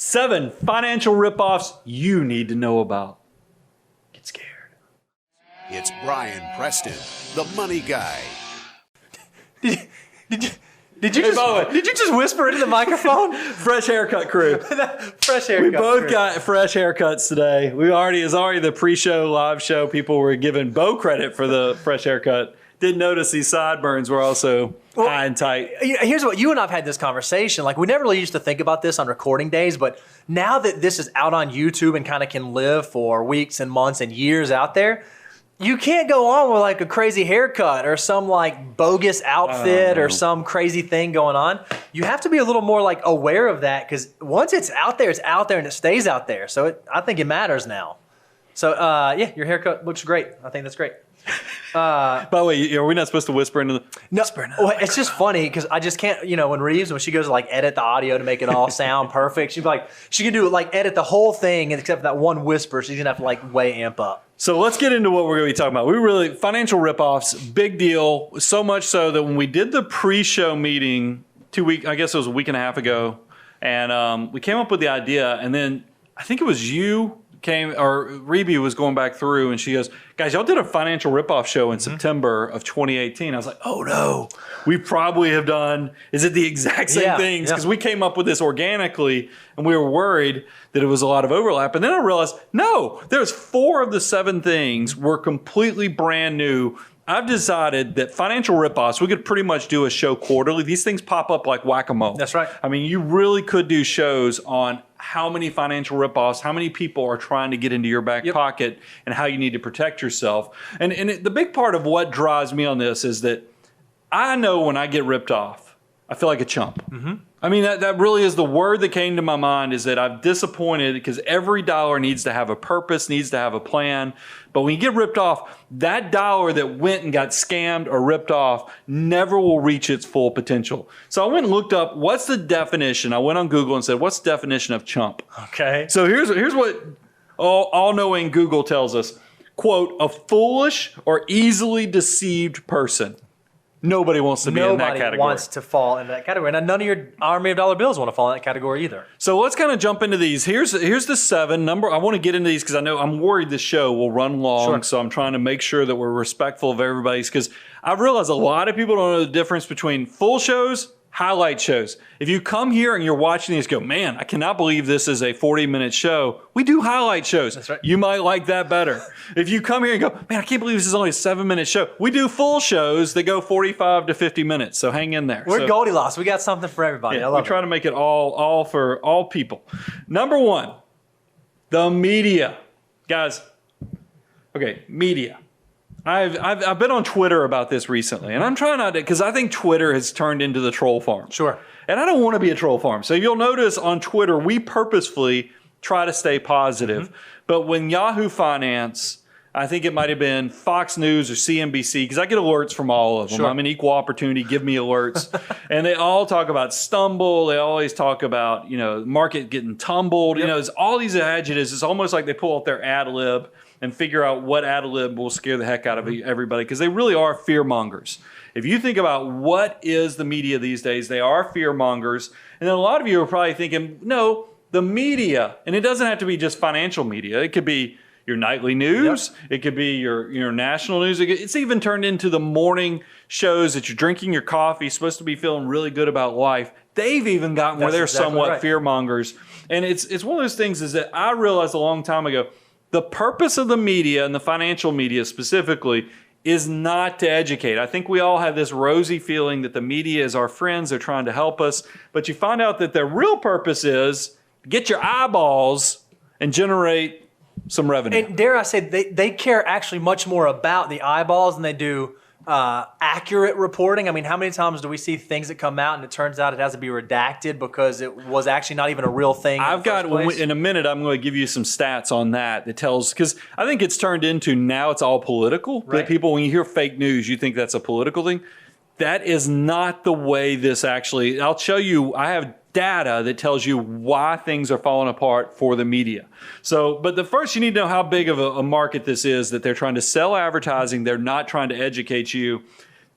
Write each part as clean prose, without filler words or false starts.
7 financial ripoffs you need to know about. Get scared. It's Brian Preston, the money guy. Did you just whisper into the microphone? Fresh haircut crew. Fresh haircut. We both got fresh haircuts today. It's already the pre-show live show. People were giving Bo credit for the fresh haircut. Didn't notice these sideburns were also high and tight. Here's what you and I've had this conversation. Like, we never really used to think about this on recording days, but now that this is out on YouTube and kind of can live for weeks and months and years out there, you can't go on with like a crazy haircut or some like bogus outfit or some crazy thing going on. You have to be a little more like aware of that, because once it's out there and it stays out there. So I think it matters now. So yeah, your haircut looks great. I think that's great. By the way, are we not supposed to whisper into the... No, well, it's just funny because I just can't, when Reeves, when she goes to like edit the audio to make it all sound perfect, she'd be like, she can do it like edit the whole thing except for that one whisper. She's going to have to like way amp up. So let's get into what we're going to be talking about. Financial ripoffs, big deal. So much so that when we did the pre-show meeting I guess it was a week and a half ago, and we came up with the idea, and then I think it was you Reby was going back through, and she goes, guys, y'all did a financial ripoff show in September of 2018. I was like, oh no, we probably have done, is it the exact same things? Because we came up with this organically, and we were worried that it was a lot of overlap. And then I realized, no, there's 4 of the 7 things were completely brand new. I've decided that financial ripoffs, we could pretty much do a show quarterly. These things pop up like whack-a-mole. That's right. I mean, you really could do shows on how many financial ripoffs, how many people are trying to get into your back pocket, and how you need to protect yourself. And the big part of what drives me on this is that I know when I get ripped off, I feel like a chump. I mean, that really is the word that came to my mind, is that I'm disappointed because every dollar needs to have a purpose, needs to have a plan. But when you get ripped off, that dollar that went and got scammed or ripped off never will reach its full potential. So I went and looked up, what's the definition? I went on Google and said, what's the definition of chump? Okay. So here's what all-knowing Google tells us. Quote, a foolish or easily deceived person. Nobody wants to be in that category. Nobody wants to fall in that category. And none of your army of dollar bills want to fall in that category either. So let's kind of jump into these. Here's the 7 number. I want to get into these because I know I'm worried this show will run long. Sure. So I'm trying to make sure that we're respectful of everybody's, because I realize a lot of people don't know the difference between full shows, highlight shows. If you come here and you're watching these, go, man, I cannot believe this is a 40-minute show. We do highlight shows. That's right. You might like that better. If you come here and go, man, I can't believe this is only a 7-minute show. We do full shows that go 45 to 50 minutes. So hang in there. We're Goldilocks. We got something for everybody. Yeah, I love we try to make it all for all people. Number 1, the media. Guys, okay, media. I've been on Twitter about this recently, and I'm trying not to, because I think Twitter has turned into the troll farm. Sure. And I don't want to be a troll farm. So you'll notice on Twitter, we purposefully try to stay positive. But when Yahoo Finance, I think it might have been Fox News or CNBC, because I get alerts from all of them. Sure. I'm an equal opportunity, give me alerts. And they all talk about stumble. They always talk about, market getting tumbled. Yep. It's all these adjectives. It's almost like they pull out their ad lib and figure out what ad lib will scare the heck out of everybody, because they really are fear mongers. If you think about what is the media these days, they are fear mongers. And then a lot of you are probably thinking, no, the media, and it doesn't have to be just financial media. It could be your nightly news. Yep. It could be your national news. It's even turned into the morning shows that you're drinking your coffee, supposed to be feeling really good about life. They've even gotten where they're exactly somewhat fear mongers. And it's one of those things is that I realized a long time ago, the purpose of the media, and the financial media specifically, is not to educate. I think we all have this rosy feeling that the media is our friends, they're trying to help us, but you find out that their real purpose is to get your eyeballs and generate some revenue. And dare I say, they care actually much more about the eyeballs than they do accurate reporting. I mean, how many times do we see things that come out and it turns out it has to be redacted because it was actually not even a real thing? In a minute, I'm going to give you some stats on that tells, because I think it's turned into now it's all political. Right. That people, when you hear fake news, you think that's a political thing. That is not the way this actually, I'll show you, I have data that tells you why things are falling apart for the media. So, but the first you need to know how big of a market this is, that they're trying to sell advertising. They're not trying to educate you.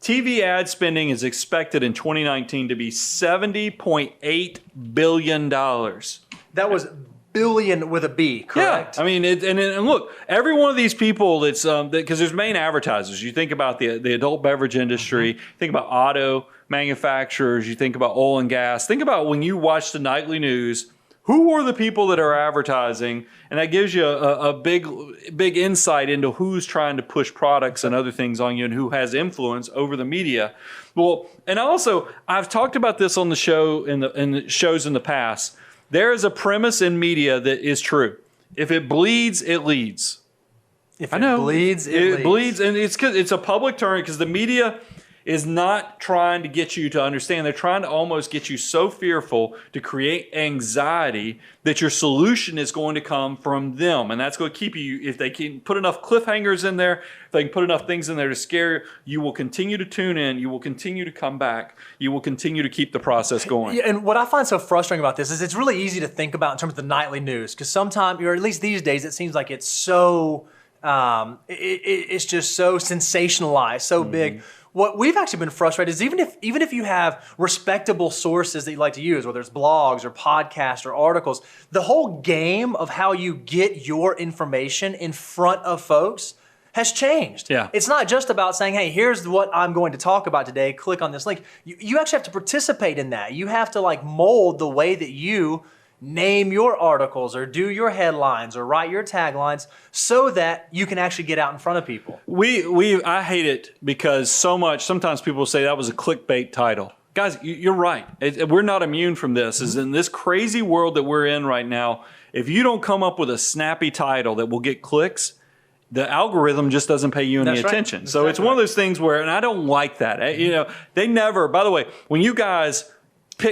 TV ad spending is expected in 2019 to be $70.8 billion. That was billion with a B, correct? Yeah, I mean, and look, every one of these people that's because there's main advertisers. You think about the adult beverage industry, you think about auto manufacturers, you think about oil and gas. Think about when you watch the nightly news, who are the people that are advertising, and that gives you a big insight into who's trying to push products and other things on you and who has influence over the media. Well, and also I've talked about this on the show in the shows in the past. There is a premise in media that is true. If it bleeds, it leads. If it bleeds, it bleeds, and it's a public term because the media is not trying to get you to understand. They're trying to almost get you so fearful to create anxiety that your solution is going to come from them. And that's going to keep you, if they can put enough cliffhangers in there, if they can put enough things in there to scare you, you will continue to tune in, you will continue to come back, you will continue to keep the process going. Yeah, and what I find so frustrating about this is it's really easy to think about in terms of the nightly news, because sometimes, or at least these days, it seems like it's so, it's just so sensationalized, so big. What we've actually been frustrated is even if you have respectable sources that you like to use, whether it's blogs or podcasts or articles, the whole game of how you get your information in front of folks has changed. Yeah. It's not just about saying, hey, here's what I'm going to talk about today, click on this link. You actually have to participate in that. You have to like mold the way that you name your articles or do your headlines or write your taglines so that you can actually get out in front of people. I hate it because sometimes people say that was a clickbait title. Guys, you're right. We're not immune from this. Is in this crazy world that we're in right now, if you don't come up with a snappy title that will get clicks, the algorithm just doesn't pay you any attention. Right. So it's one of those things where, and I don't like that. You know, they never, by the way, when you guys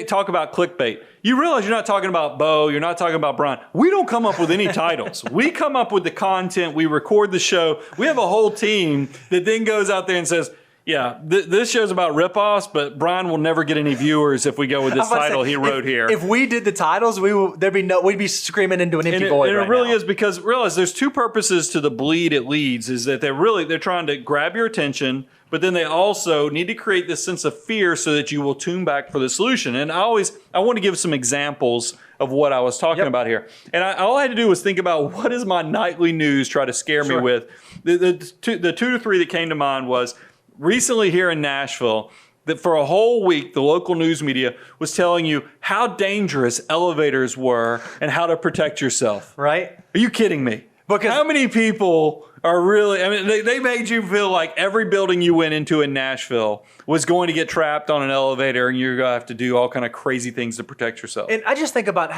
talk about clickbait, you realize you're not talking about Bo, you're not talking about Brian. We don't come up with any titles. We come up with the content, we record the show. We have a whole team that then goes out there and says, yeah, this show's about ripoffs, but Brian will never get any viewers if we go with this title he wrote here. If we did the titles, we'd be screaming into an empty void. And right it really now. is because realize there's two purposes to the bleed it leads, is that they're trying to grab your attention, but then they also need to create this sense of fear so that you will tune back for the solution. And I want to give some examples of what I was talking about here. And all I had to do was think about what is my nightly news try to scare me with. The two to three that came to mind was recently here in Nashville, that for a whole week, the local news media was telling you how dangerous elevators were and how to protect yourself. Right? Are you kidding me? Because how many people are really, I mean, they made you feel like every building you went into in Nashville was going to get trapped on an elevator and you're going to have to do all kind of crazy things to protect yourself. And I just think about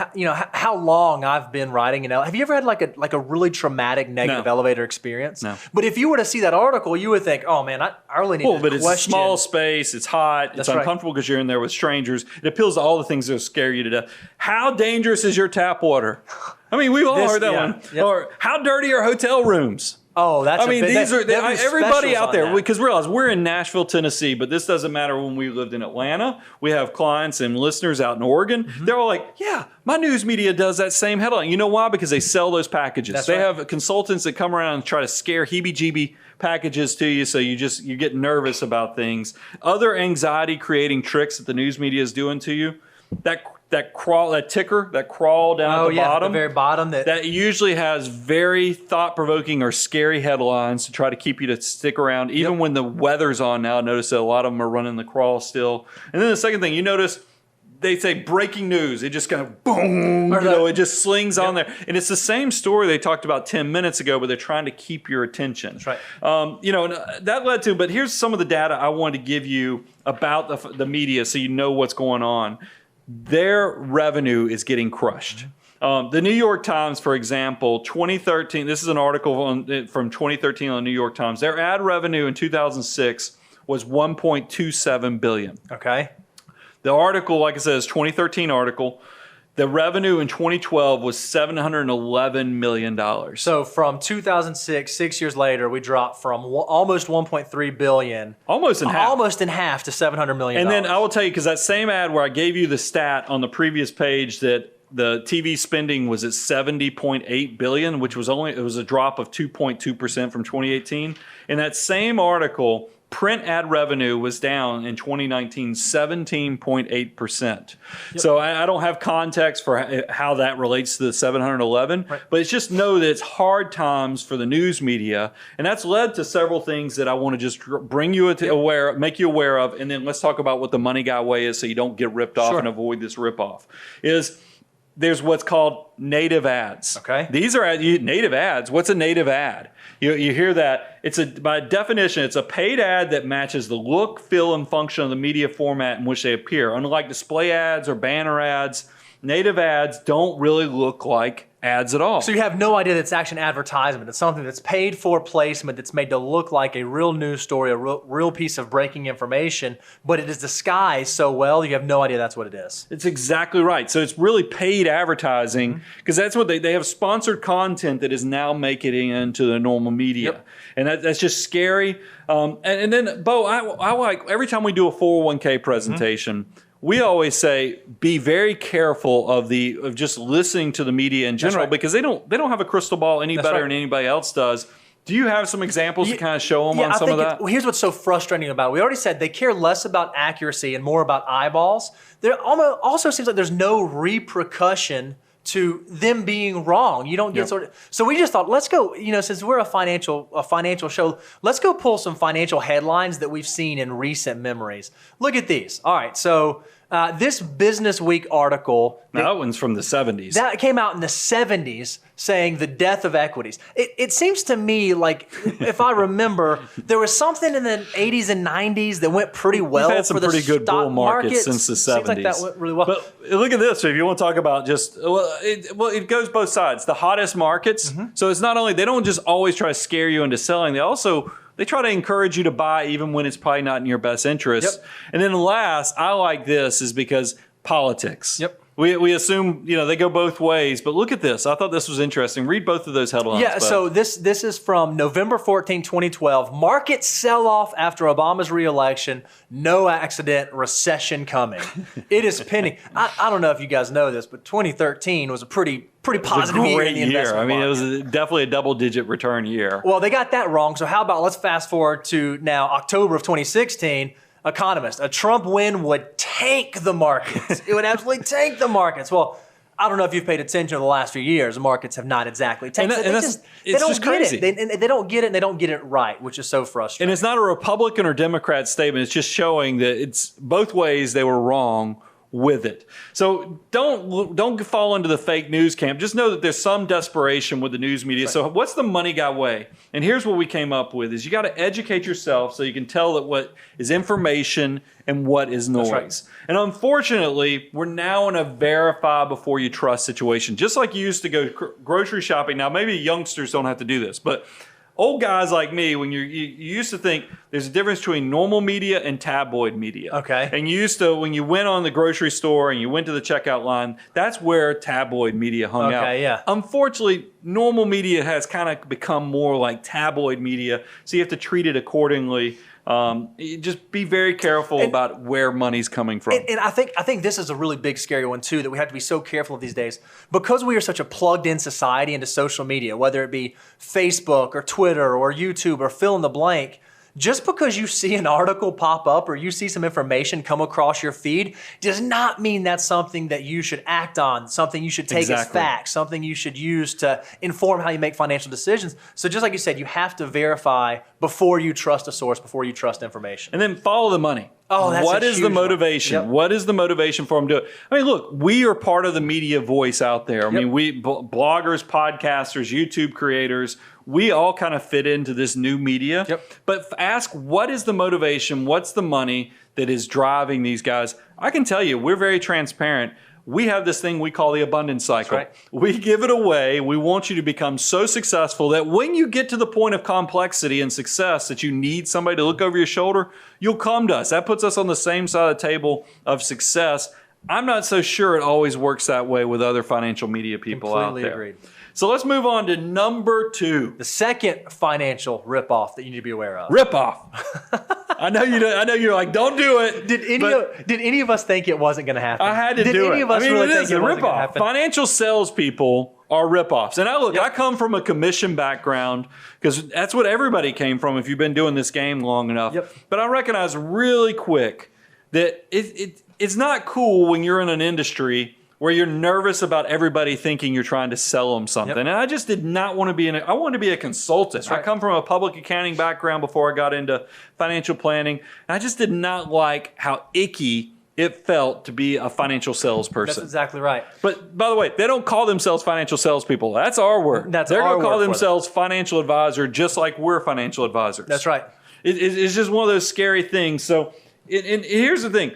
how long I've been riding an elevator. Have you ever had like a really traumatic negative elevator experience? No. But if you were to see that article, you would think, oh man, I really need to but question. It's a small space, it's hot, it's uncomfortable because you're in there with strangers. It appeals to all the things that scare you to death. How dangerous is your tap water? I mean, we've all heard that one. Yep. Or how dirty are hotel rooms? Oh, that's. Everybody out there, because realize we're in Nashville, Tennessee, but this doesn't matter when we lived in Atlanta. We have clients and listeners out in Oregon. Mm-hmm. They're all like, yeah, my news media does that same headline. You know why? Because they sell those packages. They have consultants that come around and try to scare heebie-jeebie packages to you, so you get nervous about things. Other anxiety creating tricks that the news media is doing to you. That crawl down at the bottom. The very bottom. That usually has very thought-provoking or scary headlines to try to keep you to stick around, even when the weather's on now. Notice that a lot of them are running the crawl still. And then the second thing, you notice they say breaking news. It just kind of boom, it just slings on there. And it's the same story they talked about 10 minutes ago, but they're trying to keep your attention. That's right. And that led to, but here's some of the data I wanted to give you about the media so you know what's going on. Their revenue is getting crushed. The New York Times, for example, 2013, this is an article from 2013 on the New York Times. Their ad revenue in 2006 was $1.27 billion. Okay. The article, like I said, is 2013 article. The revenue in 2012 was $711 million. So from 2006, 6 years later, we dropped from almost $1.3 billion. Almost in half to $700 million. And then I will tell you, because that same ad where I gave you the stat on the previous page that the TV spending was at $70.8 billion, which was it was a drop of 2.2% from 2018. In that same article, print ad revenue was down in 2019 17.8%. So I don't have context for how that relates to the 711, but it's just know that it's hard times for the news media, and that's led to several things that I want to just bring you make you aware of, and then let's talk about what the money guy way is so you don't get ripped off and avoid this rip off. There's what's called native ads. Okay. These are native ads. What's a native ad? You hear that. By definition, it's a paid ad that matches the look, feel, and function of the media format in which they appear. Unlike display ads or banner ads, native ads don't really look like ads at all. So you have no idea that it's actually an advertisement. It's something that's paid for placement that's made to look like a real news story, a real piece of breaking information, but it is disguised so well you have no idea that's what it is. It's exactly right. So it's really paid advertising because that's what they have sponsored content that is now making it into the normal media. And that's just scary. And then, Bo, I like every time we do a 401k presentation, we always say be very careful of just listening to the media in general because they don't have a crystal ball any better than anybody else does. Do you have some examples to kind of show them on some of that? Here's what's so frustrating about it. We already said they care less about accuracy and more about eyeballs. There also seems like there's no repercussion to them being wrong. You don't get so we just thought, let's go, since we're a financial show, let's go pull some financial headlines that we've seen in recent memories. Look at these. All right, so this Business Week article. Now, that one's from the 70s. That came out in the 70s saying the death of equities. It seems to me like, if I remember, there was something in the 80s and 90s that went pretty well. We've had some pretty good bull markets since the 70s. Seems like that went really well. But look at this. If you want to talk about it goes both sides. The hottest markets. So it's not only, they don't just always try to scare you into selling. They try to encourage you to buy even when it's probably not in your best interest. And then last, I like this is because politics. We assume, they go both ways, but look at this. I thought this was interesting. Read both of those headlines. Yeah, so this is from November 14, 2012. Market sell-off after Obama's re-election. No accident, recession coming. It is pending. I don't know if you guys know this, but 2013 was a pretty positive year in the investment market. It was definitely a double-digit return year. Well, they got that wrong, so how about let's fast forward to now October of 2016. Economist, a Trump win would tank the markets. It would absolutely tank the markets. Well, I don't know if you've paid attention over the last few years. The markets have not exactly tanked. They don't get it. They don't get it, and they don't get it right, which is so frustrating. And it's not a Republican or Democrat statement. It's just showing that it's both ways they were wrong with it. So don't fall into the fake news camp. Just know that there's some desperation with the news media. So what's the money guy way? And here's what we came up with is you got to educate yourself so you can tell that what is information and what is noise. And unfortunately, we're now in a verify before you trust situation. Just like you used to go grocery shopping. Now, maybe youngsters don't have to do this, but old guys like me, when you used to think there's a difference between normal media and tabloid media. Okay. And you used to, when you went on the grocery store and you went to the checkout line, that's where tabloid media hung out. Okay, yeah. Unfortunately, normal media has kind of become more like tabloid media, so you have to treat it accordingly. Just be very careful about where money's coming from. And I think this is a really big, scary one too, that we have to be so careful of these days. Because we are such a plugged-in society into social media, whether it be Facebook or Twitter or YouTube or fill in the blank, just because you see an article pop up or you see some information come across your feed does not mean that's something that you should act on, something you should take as fact, something you should use to inform how you make financial decisions. So just like you said, you have to verify before you trust a source, before you trust information. And then follow the money. Oh, that's what is the motivation? Yep. What is the motivation for them to do it? I mean, look, we are part of the media voice out there. I mean, we bloggers, podcasters, YouTube creators, we all kind of fit into this new media. But ask, what is the motivation? What's the money that is driving these guys? I can tell you, we're very transparent. We have this thing we call the abundance cycle. We give it away. We want you to become so successful that when you get to the point of complexity and success that you need somebody to look over your shoulder, you'll come to us. That puts us on the same side of the table of success. I'm not so sure it always works that way with other financial media people out there. Agreed. So let's move on to number 2. The second financial ripoff that you need to be aware of. Ripoff. I know you. I know you're like, don't do it. Did any of us think it wasn't going to happen? I had to do it. Did any of us really think it wasn't going to happen? Financial salespeople are ripoffs. And I come from a commission background because that's what everybody came from if you've been doing this game long enough. Yep. But I recognize really quick that it's not cool when you're in an industry where you're nervous about everybody thinking you're trying to sell them something. Yep. And I just did not want to be I wanted to be a consultant. Right. I come from a public accounting background before I got into financial planning. And I just did not like how icky it felt to be a financial salesperson. That's exactly right. But by the way, they don't call themselves financial salespeople. That's our word. That's They're our going to call word for themselves financial advisor, just like we're financial advisors. That's right. It's just one of those scary things. So, and here's the thing.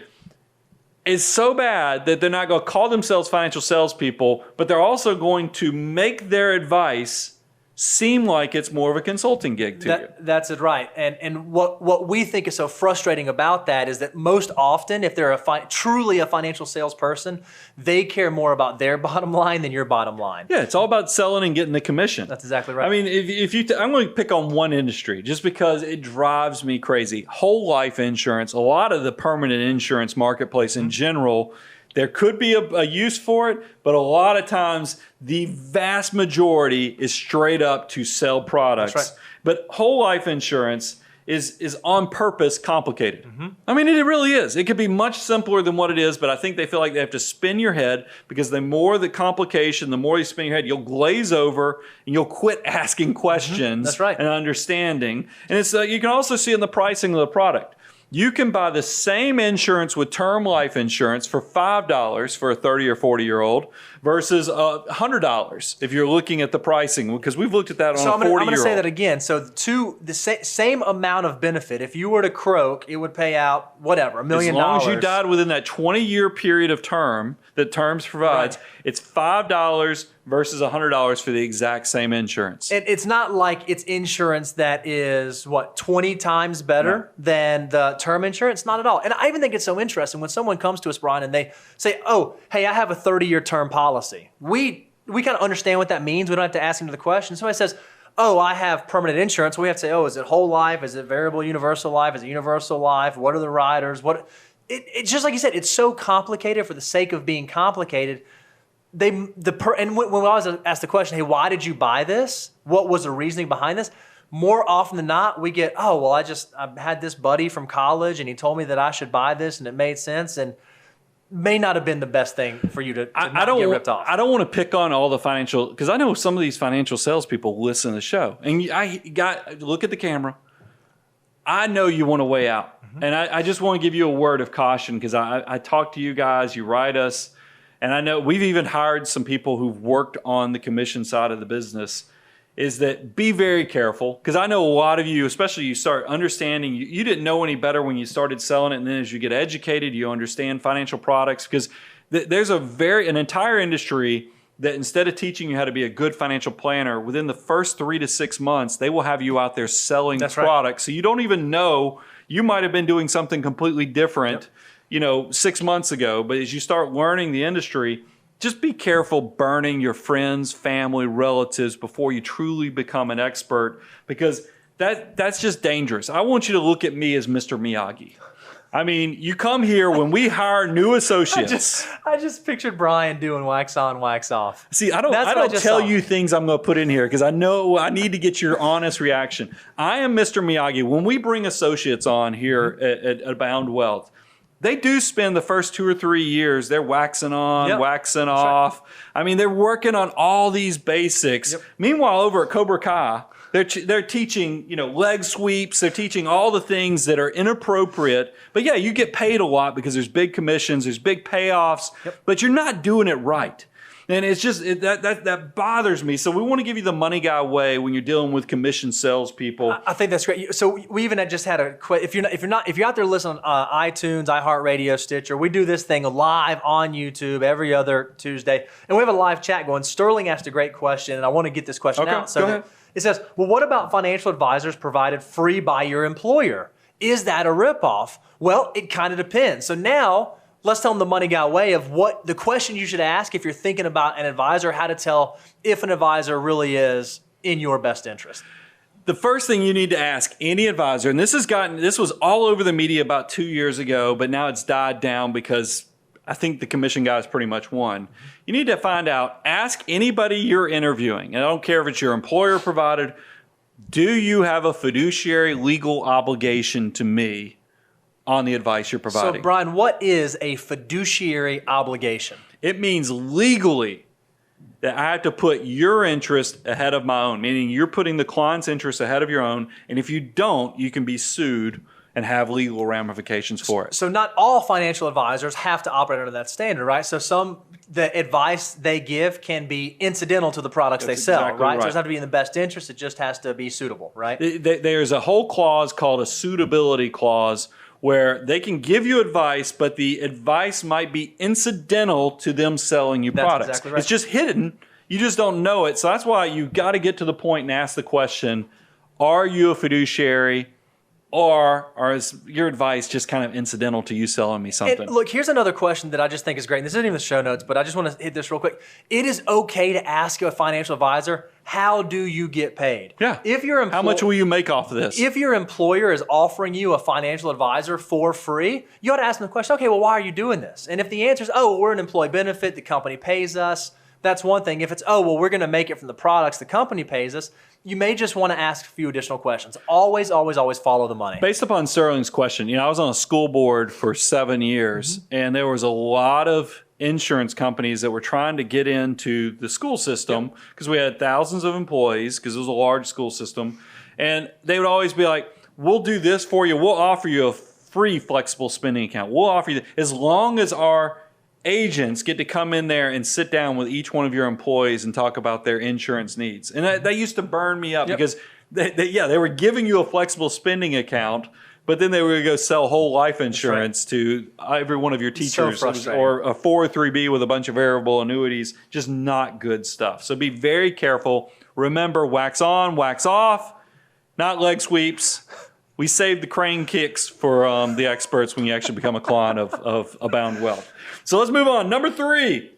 It's so bad that they're not going to call themselves financial salespeople, but they're also going to make their advice seem like it's more of a consulting gig to you. That's it, right. And what we think is so frustrating about that is that most often, if they're truly a financial salesperson, they care more about their bottom line than your bottom line. Yeah, it's all about selling and getting the commission. That's exactly right. I mean, if you, I'm going to pick on one industry just because it drives me crazy. Whole life insurance, a lot of the permanent insurance marketplace in general, there could be a use for it, but a lot of times the vast majority is straight up to sell products. That's right. But whole life insurance is on purpose complicated. I mean, it really is. It could be much simpler than what it is, but I think they feel like they have to spin your head because the more the complication, the more you spin your head, you'll glaze over and you'll quit asking questions That's right. and understanding. And it's you can also see in the pricing of the product. You can buy the same insurance with term life insurance for $5 for a 30 or 40-year-old versus $100 if you're looking at the pricing, because we've looked at that on a 40-year-old. I'm going to say that again. So the same amount of benefit. If you were to croak, it would pay out whatever, $1 million. As long as you died within that 20-year period of term that terms provides, Right. it's $5 versus $100 for the exact same insurance. And it's not like it's insurance that is, 20 times better than the term insurance? Not at all. And I even think it's so interesting when someone comes to us, Brian, and they say, oh, hey, I have a 30-year term policy. We kind of understand what that means. We don't have to ask them the question. Somebody says, oh, I have permanent insurance. We have to say, oh, is it whole life? Is it variable universal life? Is it universal life? What are the riders? It's just like you said, it's so complicated for the sake of being complicated. And when I was asked the question, hey, why did you buy this? What was the reasoning behind this? More often than not, we get, oh, well, I had this buddy from college and he told me that I should buy this and it made sense and may not have been the best thing for you to not get ripped off. I don't want to pick on all the financial, because I know some of these financial salespeople listen to the show. And look at the camera. I know you want to weigh out. And I just want to give you a word of caution because I talk to you guys, you write us, and I know we've even hired some people who've worked on the commission side of the business, is that be very careful, because I know a lot of you, especially you start understanding, you didn't know any better when you started selling it, and then as you get educated, you understand financial products, because there's an entire industry that instead of teaching you how to be a good financial planner, within the first 3 to 6 months, they will have you out there selling That's products. Right. So you don't even know, you might have been doing something completely different, 6 months ago. But as you start learning the industry, just be careful burning your friends, family, relatives before you truly become an expert, because that's just dangerous. I want you to look at me as Mr. Miyagi. I mean, you come here when we hire new associates. I just pictured Brian doing wax on, wax off. See, I don't tell you things I'm going to put in here because I know I need to get your honest reaction. I am Mr. Miyagi. When we bring associates on here at Abound Wealth, they do spend the first 2 or 3 years, they're waxing on, waxing off. Right. I mean, they're working on all these basics. Yep. Meanwhile, over at Cobra Kai, they're teaching, leg sweeps. They're teaching all the things that are inappropriate. But yeah, you get paid a lot because there's big commissions, there's big payoffs, but you're not doing it right. And it's just that bothers me. So we want to give you the money guy way when you're dealing with commission salespeople. I think that's great. So we even just had if you're out there listening on iTunes, iHeartRadio, Stitcher, we do this thing live on YouTube every other Tuesday, and we have a live chat going. Sterling asked a great question, and I want to get this question out. So go ahead. It says, well, what about financial advisors provided free by your employer? Is that a ripoff? Well, it kind of depends. So now let's tell them the money guy way of what the question you should ask if you're thinking about an advisor, how to tell if an advisor really is in your best interest. The first thing you need to ask any advisor, and this was all over the media about 2 years ago, but now it's died down because I think the commission guys pretty much won. You need to find out, ask anybody you're interviewing, and I don't care if it's your employer provided, do you have a fiduciary legal obligation to me on the advice you're providing? So, Brian, what is a fiduciary obligation? It means legally that I have to put your interest ahead of my own, meaning you're putting the client's interest ahead of your own, and if you don't, you can be sued and have legal ramifications for it. So not all financial advisors have to operate under that standard, right? So the advice they give can be incidental to the products they sell, exactly right? right. So it doesn't have to be in the best interest. It just has to be suitable, right? There's a whole clause called a suitability clause where they can give you advice, but the advice might be incidental to them selling you products. Exactly right. It's just hidden. You just don't know it. So that's why you got to get to the point and ask the question, are you a fiduciary? Or is your advice just kind of incidental to you selling me something? And look, here's another question that I just think is great. And this isn't even the show notes, but I just want to hit this real quick. It is okay to ask a financial advisor, how do you get paid? Yeah. If your How much will you make off of this? If your employer is offering you a financial advisor for free, you ought to ask them the question, okay, well, why are you doing this? And if the answer is, oh, we're an employee benefit, the company pays us, that's one thing. If it's, oh, well, we're going to make it from the products the company pays us, you may just want to ask a few additional questions. Always, always, always follow the money. Based upon Sterling's question, I was on a school board for 7 years, and there was a lot of insurance companies that were trying to get into the school system because we had thousands of employees because it was a large school system. And they would always be like, we'll do this for you. We'll offer you a free flexible spending account. We'll offer you, as long as our agents get to come in there and sit down with each one of your employees and talk about their insurance needs. And that used to burn me up because they were giving you a flexible spending account, but then they were going to go sell whole life insurance to every one of your teachers, or a 403B with a bunch of variable annuities. Just not good stuff. So be very careful. Remember, wax on, wax off, not leg sweeps. We save the crane kicks for the experts when you actually become a client of Abound Wealth. So let's move on. Number 3,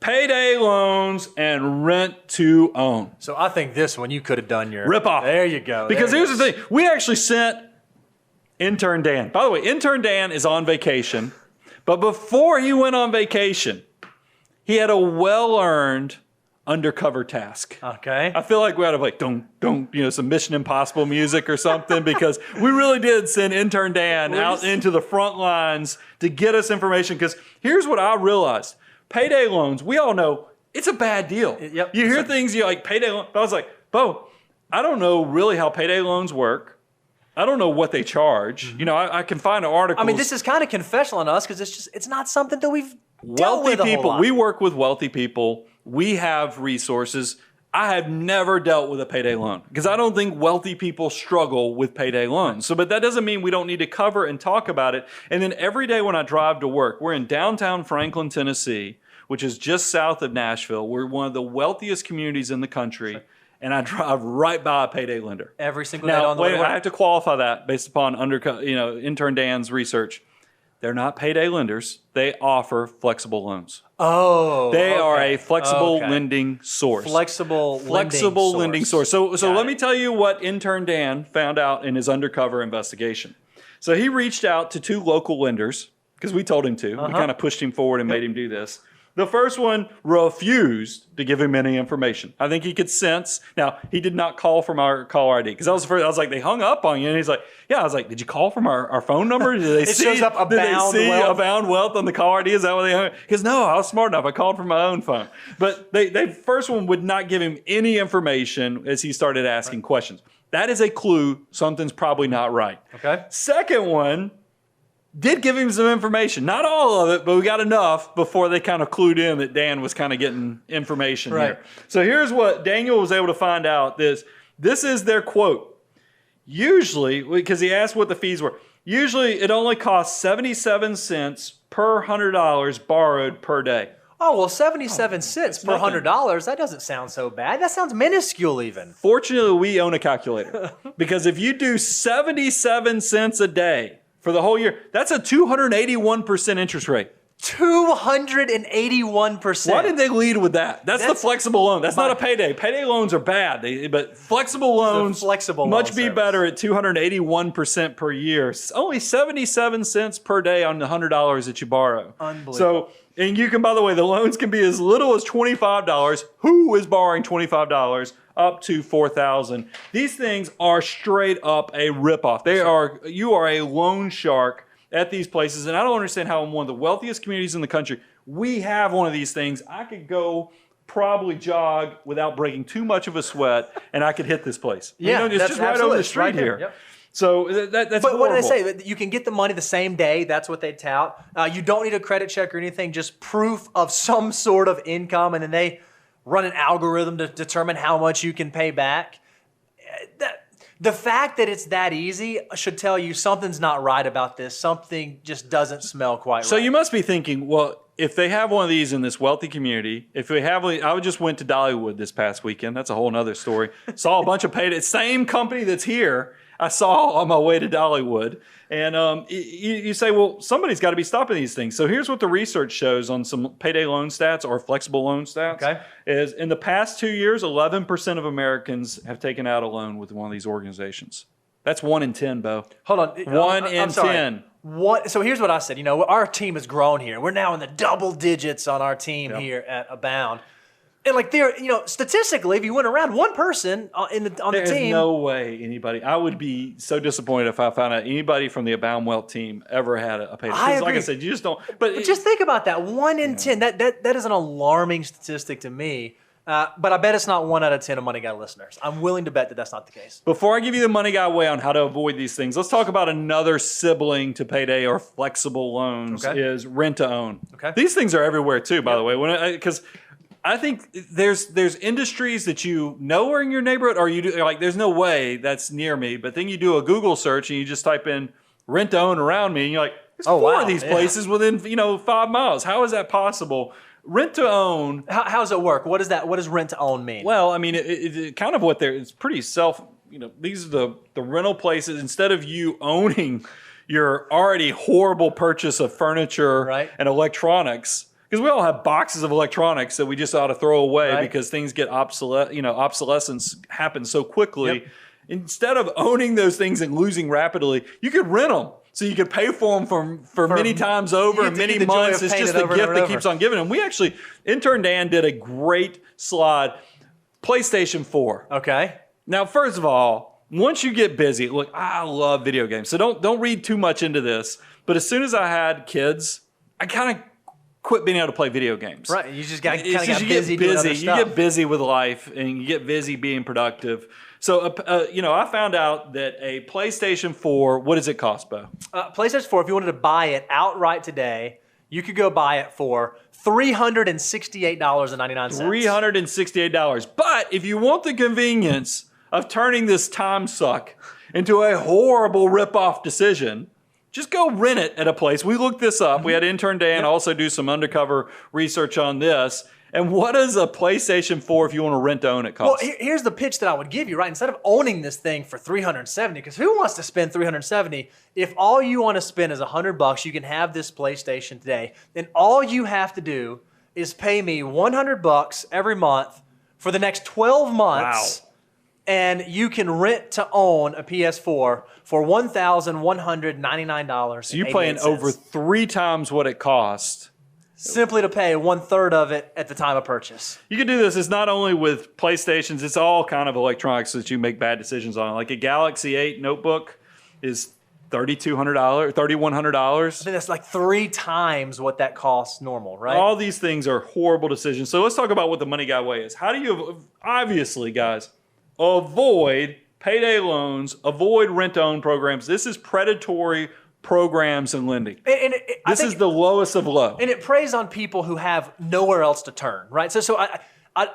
payday loans and rent to own. So I think this one you could have done your ripoff. There you go. Because here's the thing. We actually sent Intern Dan. By the way, Intern Dan is on vacation. But before he went on vacation, he had a well-earned undercover task. Okay. I feel like we ought to like some Mission Impossible music or something, because we really did send Intern Dan out into the front lines to get us information. Because here's what I realized. Payday loans, we all know it's a bad deal. Yep. You hear things, you're like, payday loan. But I was like, Bo, I don't know really how payday loans work. I don't know what they charge. I can find an article. I mean, this is kind of confessional on us because it's not something that we've dealt wealthy with a whole people. lot. We work with wealthy people. We have resources. I have never dealt with a payday loan because I don't think wealthy people struggle with payday loans. But that doesn't mean we don't need to cover and talk about it. And then every day when I drive to work, we're in downtown Franklin, Tennessee, which is just south of Nashville. We're one of the wealthiest communities in the country. And I drive right by a payday lender. Every single day on the way to work. I have to qualify that based upon Intern Dan's research. They're not payday lenders. They offer flexible loans. Oh, they are a flexible lending source. Flexible lending source. So let me tell you what Intern Dan found out in his undercover investigation. So he reached out to 2 local lenders because we told him to. We kind of pushed him forward and made him do this. The first one refused to give him any information. I think he could sense. Now, he did not call from our caller ID because I was like, they hung up on you. And he's like, yeah. I was like, did you call from our phone number? Did they shows up Abound Wealth on the caller ID? Is that what they hung? Because no, I was smart enough. I called from my own phone. But they first one would not give him any information as he started asking questions. That is a clue something's probably not right. Okay. Second one did give him some information. Not all of it, but we got enough before they kind of clued in that Dan was kind of getting information here. So here's what Daniel was able to find out. This is their quote. Usually, because he asked what the fees were, usually it only costs 77 cents per $100 borrowed per day. Oh, well, 77 cents per $100, that doesn't sound so bad. That sounds minuscule even. Fortunately, we own a calculator. Because if you do 77 cents a day, for the whole year, that's a 281% interest rate. 281%. Why did they lead with that? That's the flexible loan. That's not a payday. Payday loans are bad, but flexible loans much be better at 281% per year. It's only 77 cents per day on the $100 that you borrow. Unbelievable. So, and you can, by the way, the loans can be as little as $25. Who is borrowing $25? Up to $4,000. These things are straight up a ripoff. You are a loan shark at these places, and I don't understand how in one of the wealthiest communities in the country, we have one of these things. I could go probably jog without breaking too much of a sweat, and I could hit this place. Yeah, it's just right over the street right here. Yep. So that's But horrible. what did they say? You can get the money the same day. That's what they tout. You don't need a credit check or anything, just proof of some sort of income, and then they run an algorithm to determine how much you can pay back. The fact that it's that easy should tell you something's not right about this. Something just doesn't smell quite right. So you must be thinking, well, if they have one of these in this wealthy community, I just went to Dollywood this past weekend. That's a whole nother story. Saw a bunch of payday. Same company that's here, I saw on my way to Dollywood. And you say, well, somebody's got to be stopping these things. So here's what the research shows on some payday loan stats or flexible loan stats. Okay. Is in the past 2 years, 11% of Americans have taken out a loan with one of these organizations. That's 1 in 10, Bo. Hold on. 1 in 10. So here's what I said. Our team has grown here. We're now in the double digits on our team here at Abound. And statistically, if you went around one person on the team, there's no way anybody. I would be so disappointed if I found out anybody from the Abound Wealth team ever had a payday. Because like I said, you just don't. But just think about that. 1 in 10. That is an alarming statistic to me. But I bet it's not 1 out of 10 of Money Guy listeners. I'm willing to bet that that's not the case. Before I give you the Money Guy way on how to avoid these things, let's talk about another sibling to payday or flexible loans is rent to own. Okay. These things are everywhere too, by the way. Because I think there's industries that are in your neighborhood, or you do like there's no way that's near me. But then you do a Google search and you just type in rent to own around me, and you're like, there's 4 of these places within 5 miles. How is that possible? Rent to own. How does it work? What does rent to own mean? Well, I mean, it kind of it's pretty these are the rental places. Instead of you owning your already horrible purchase of furniture and electronics, because we all have boxes of electronics that we just ought to throw away because things get obsolescence happens so quickly. Yep. Instead of owning those things and losing rapidly, you could rent them. So you could pay for them for many times over and many months. It's just the gift that keeps on giving. And we actually, intern Dan did a great slide. PlayStation 4. Okay. Now, first of all, once you get busy, look, I love video games. So don't read too much into this. But as soon as I had kids, I kind of quit being able to play video games. Right. You just got busy doing other stuff. You get busy with life and you get busy being productive. So, I found out that a PlayStation 4, what does it cost, Bo? PlayStation 4, if you wanted to buy it outright today, you could go buy it for $368.99. $368. But if you want the convenience of turning this time suck into a horrible ripoff decision, just go rent it at a place. We looked this up. We had intern Dan also do some undercover research on this. And what does a PlayStation 4, if you want to rent to own it, cost? Well, here's the pitch that I would give you, right? Instead of owning this thing for $370, because who wants to spend $370? If all you want to spend is $100, you can have this PlayStation today. Then all you have to do is pay me $100 every month for the next 12 months. Wow. And you can rent to own a PS4 for $1,199. So you're paying over 3 times what it cost. Simply to pay 1/3 of it at the time of purchase. You can do this. It's not only with PlayStations. It's all kind of electronics that you make bad decisions on. Like a Galaxy 8 notebook is $3,200, $3,100. I think that's like 3 times what that costs normal, right? All these things are horrible decisions. So let's talk about what the Money Guy way is. How do you, obviously, guys, avoid payday loans, avoid rent-to-own programs? This is predatory programs and lending. This is the lowest of low. And it preys on people who have nowhere else to turn, right? So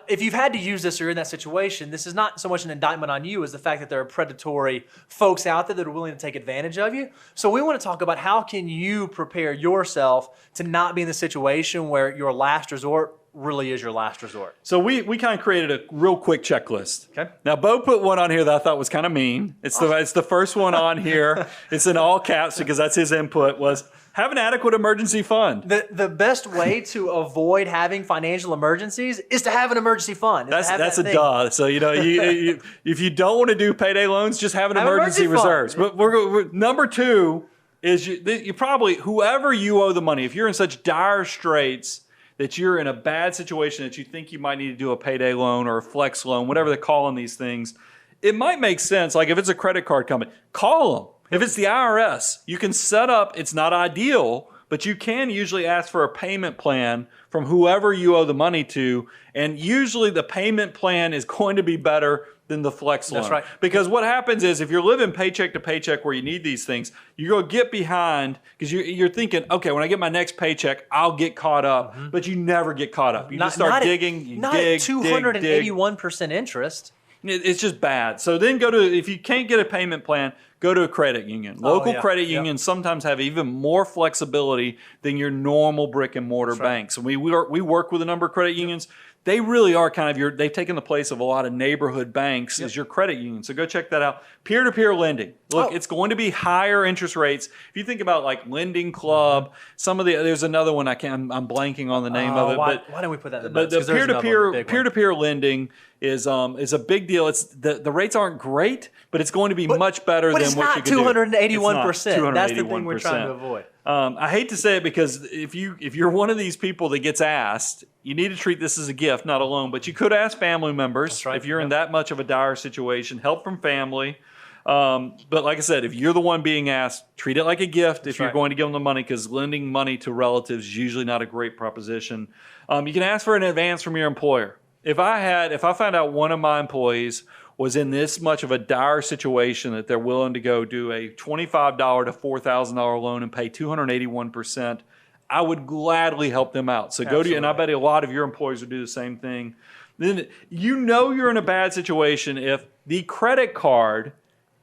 if you've had to use this or you're in that situation, this is not so much an indictment on you as the fact that there are predatory folks out there that are willing to take advantage of you. So we want to talk about how can you prepare yourself to not be in the situation where your last resort really is your last resort? So we kind of created a real quick checklist. Okay. Now, Bo put one on here that I thought was kind of mean. It's the first one on here. It's in all caps because that's his input, was have an adequate emergency fund. The best way to avoid having financial emergencies is to have an emergency fund. That's a duh. So, you if you don't want to do payday loans, just have an emergency reserves. But we're number two is you probably, whoever you owe the money, if you're in such dire straits that you're in a bad situation that you think you might need to do a payday loan or a flex loan, whatever they're calling these things, it might make sense. Like if it's a credit card company, call them. If it's the IRS, you can set up, it's not ideal, but you can usually ask for a payment plan from whoever you owe the money to. And usually the payment plan is going to be better than the flex loan. That's right. Because what happens is if you're living paycheck to paycheck where you need these things, you're going to get behind because you're thinking, okay, when I get my next paycheck, I'll get caught up. Mm-hmm. But you never get caught up. You just start digging. You not dig, at 281% interest. It's just bad. So then if you can't get a payment plan, go to a credit union. Local credit unions sometimes have even more flexibility than your normal brick and mortar banks. And we work with a number of credit unions. They really are kind of they've taken the place of a lot of neighborhood banks as your credit union. So go check that out. Peer-to-peer lending. Look, it's going to be higher interest rates. If you think about like Lending Club, there's another one I'm blanking on the name of it. Why don't we put that in the notes? But the peer-to-peer lending is a big deal. It's the rates aren't great, but it's going to be much better than what you could do. But it's not 281%. That's the thing we're trying to avoid. I hate to say it because if you're one of these people that gets asked, you need to treat this as a gift, not a loan. But you could ask family members if you're in that much of a dire situation, help from family. But like I said, if you're the one being asked, treat it like a gift if you're going to give them the money, because lending money to relatives is usually not a great proposition. You can ask for an advance from your employer. If I found out one of my employees was in this much of a dire situation that they're willing to go do a $25 to $4,000 loan and pay 281%, I would gladly help them out. So go to, and I bet a lot of your employees would do the same thing. Then you're in a bad situation if the credit card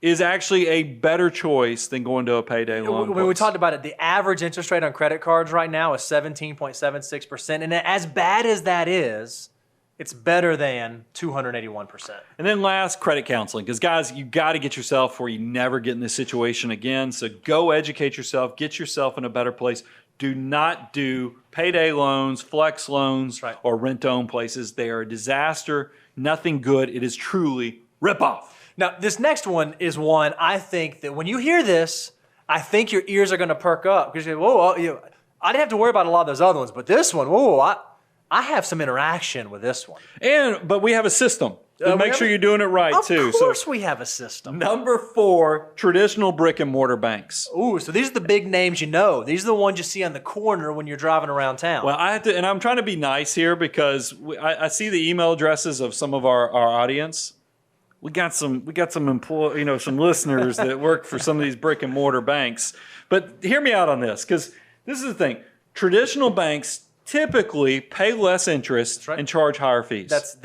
is actually a better choice than going to a payday loan. When we talked about it, the average interest rate on credit cards right now is 17.76%. And as bad as that is, it's better than 281%. And then last, credit counseling. Because guys, you got to get yourself where you never get in this situation again. So go educate yourself, get yourself in a better place. Do not do payday loans, flex loans, or rent-to-own places. They are a disaster, nothing good. It is truly rip-off. Now, this next one is one I think that when you hear this, I think your ears are going to perk up. Because you go, whoa, I didn't have to worry about a lot of those other ones, but this one, I have some interaction with this one. But we have a system. Make sure you're doing it right, too. Of course we have a system. Number 4, traditional brick and mortar banks. Ooh, so these are the big names you know. These are the ones you see on the corner when you're driving around town. Well, I have to, and I'm trying to be nice here because I see the email addresses of some of our audience. We got some some listeners that work for some of these brick and mortar banks. But hear me out on this, because this is the thing. Traditional banks typically pay less interest and charge higher fees. That's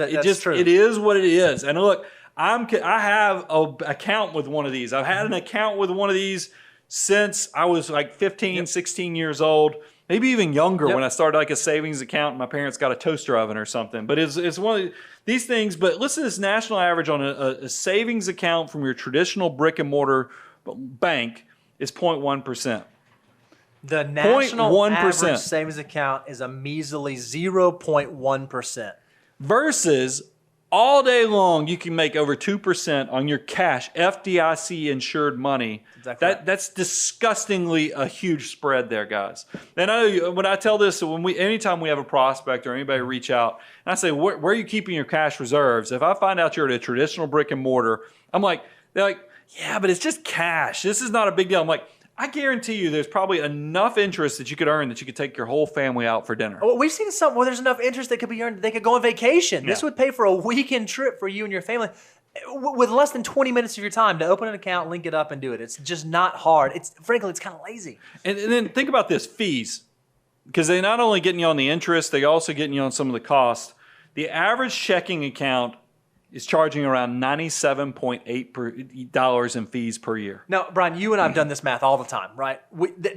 true. It is what it is. And look, I have an account with one of these. I've had an account with one of these since I was like 15, 16 years old, maybe even younger when I started like a savings account and my parents got a toaster oven or something. But it's one of these things. But listen to this national average on a savings account from your traditional brick and mortar bank is 0.1%. The national average savings account is a measly 0.1%. Versus all day long, you can make over 2% on your cash, FDIC insured money. Exactly right. That's disgustingly a huge spread there, guys. And I know when I tell this, anytime we have a prospect or anybody reach out, and I say, where are you keeping your cash reserves? If I find out you're at a traditional brick and mortar, they're like, yeah, but it's just cash. This is not a big deal. I'm like, I guarantee you there's probably enough interest that you could earn that you could take your whole family out for dinner. Well, we've seen something where there's enough interest that could be earned. They could go on vacation. Yeah. This would pay for a weekend trip for you and your family with less than 20 minutes of your time to open an account, link it up, and do it. It's just not hard. Frankly, it's kind of lazy. And then think about this, fees. Because they're not only getting you on the interest, they're also getting you on some of the costs. The average checking account is charging around $97.8 in fees per year. Now, Brian, you and I have done this math all the time, right?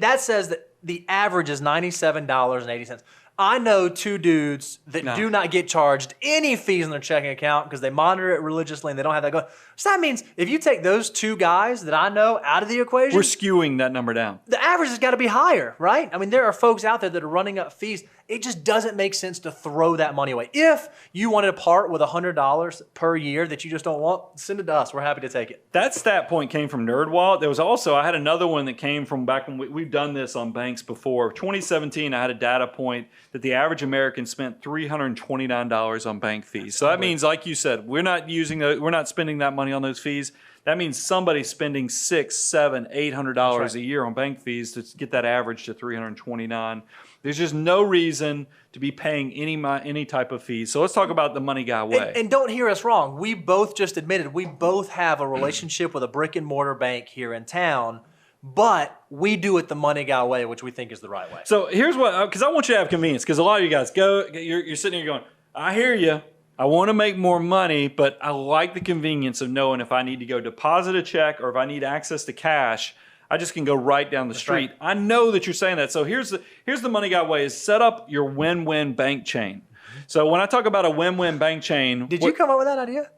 That says that the average is $97.80. I know two dudes that do not get charged any fees on their checking account because they monitor it religiously and they don't have that going. So that means if you take those two guys that I know out of the equation, We're skewing that number down. the average has got to be higher, right? I mean, there are folks out there that are running up fees. It just doesn't make sense to throw that money away. If you wanted to part with $100 per year that you just don't want, send it to us. We're happy to take it. That stat point came from NerdWallet. There was also, I had another one that came from back when we've done this on banks before. 2017, I had a data point that the average American spent $329 on bank fees. So that means, like you said, we're not spending that money on those fees. That means somebody's spending $600, $700, $800 a year on bank fees to get that average to $329. There's just no reason to be paying any type of fees. So let's talk about the money guy way. And don't hear us wrong. We both just admitted we both have a relationship with a brick and mortar bank here in town, but we do it the money guy way, which we think is the right way. So here's what, because I want you to have convenience, because a lot of you guys you're sitting here going, I hear you. I want to make more money, but I like the convenience of knowing if I need to go deposit a check or if I need access to cash, I just can go right down the street. Right. I know that you're saying that. So here's the money guy way: is set up your win-win bank chain. So when I talk about a win-win bank chain, did you come up with that idea?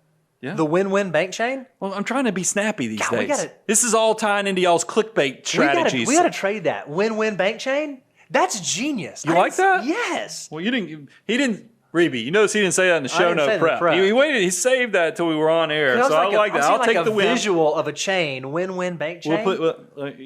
Yeah. The win-win bank chain? Well, I'm trying to be snappy these days. Gotta, this is all tying into y'all's clickbait strategies. We got to trade that win-win bank chain. That's genius. You like that? Yes. Well, he didn't. Reby, you notice he didn't say that in the show note prep. He waited. He saved that until we were on air. So I like that. I'll take the win. Visual of a chain, win-win bank chain.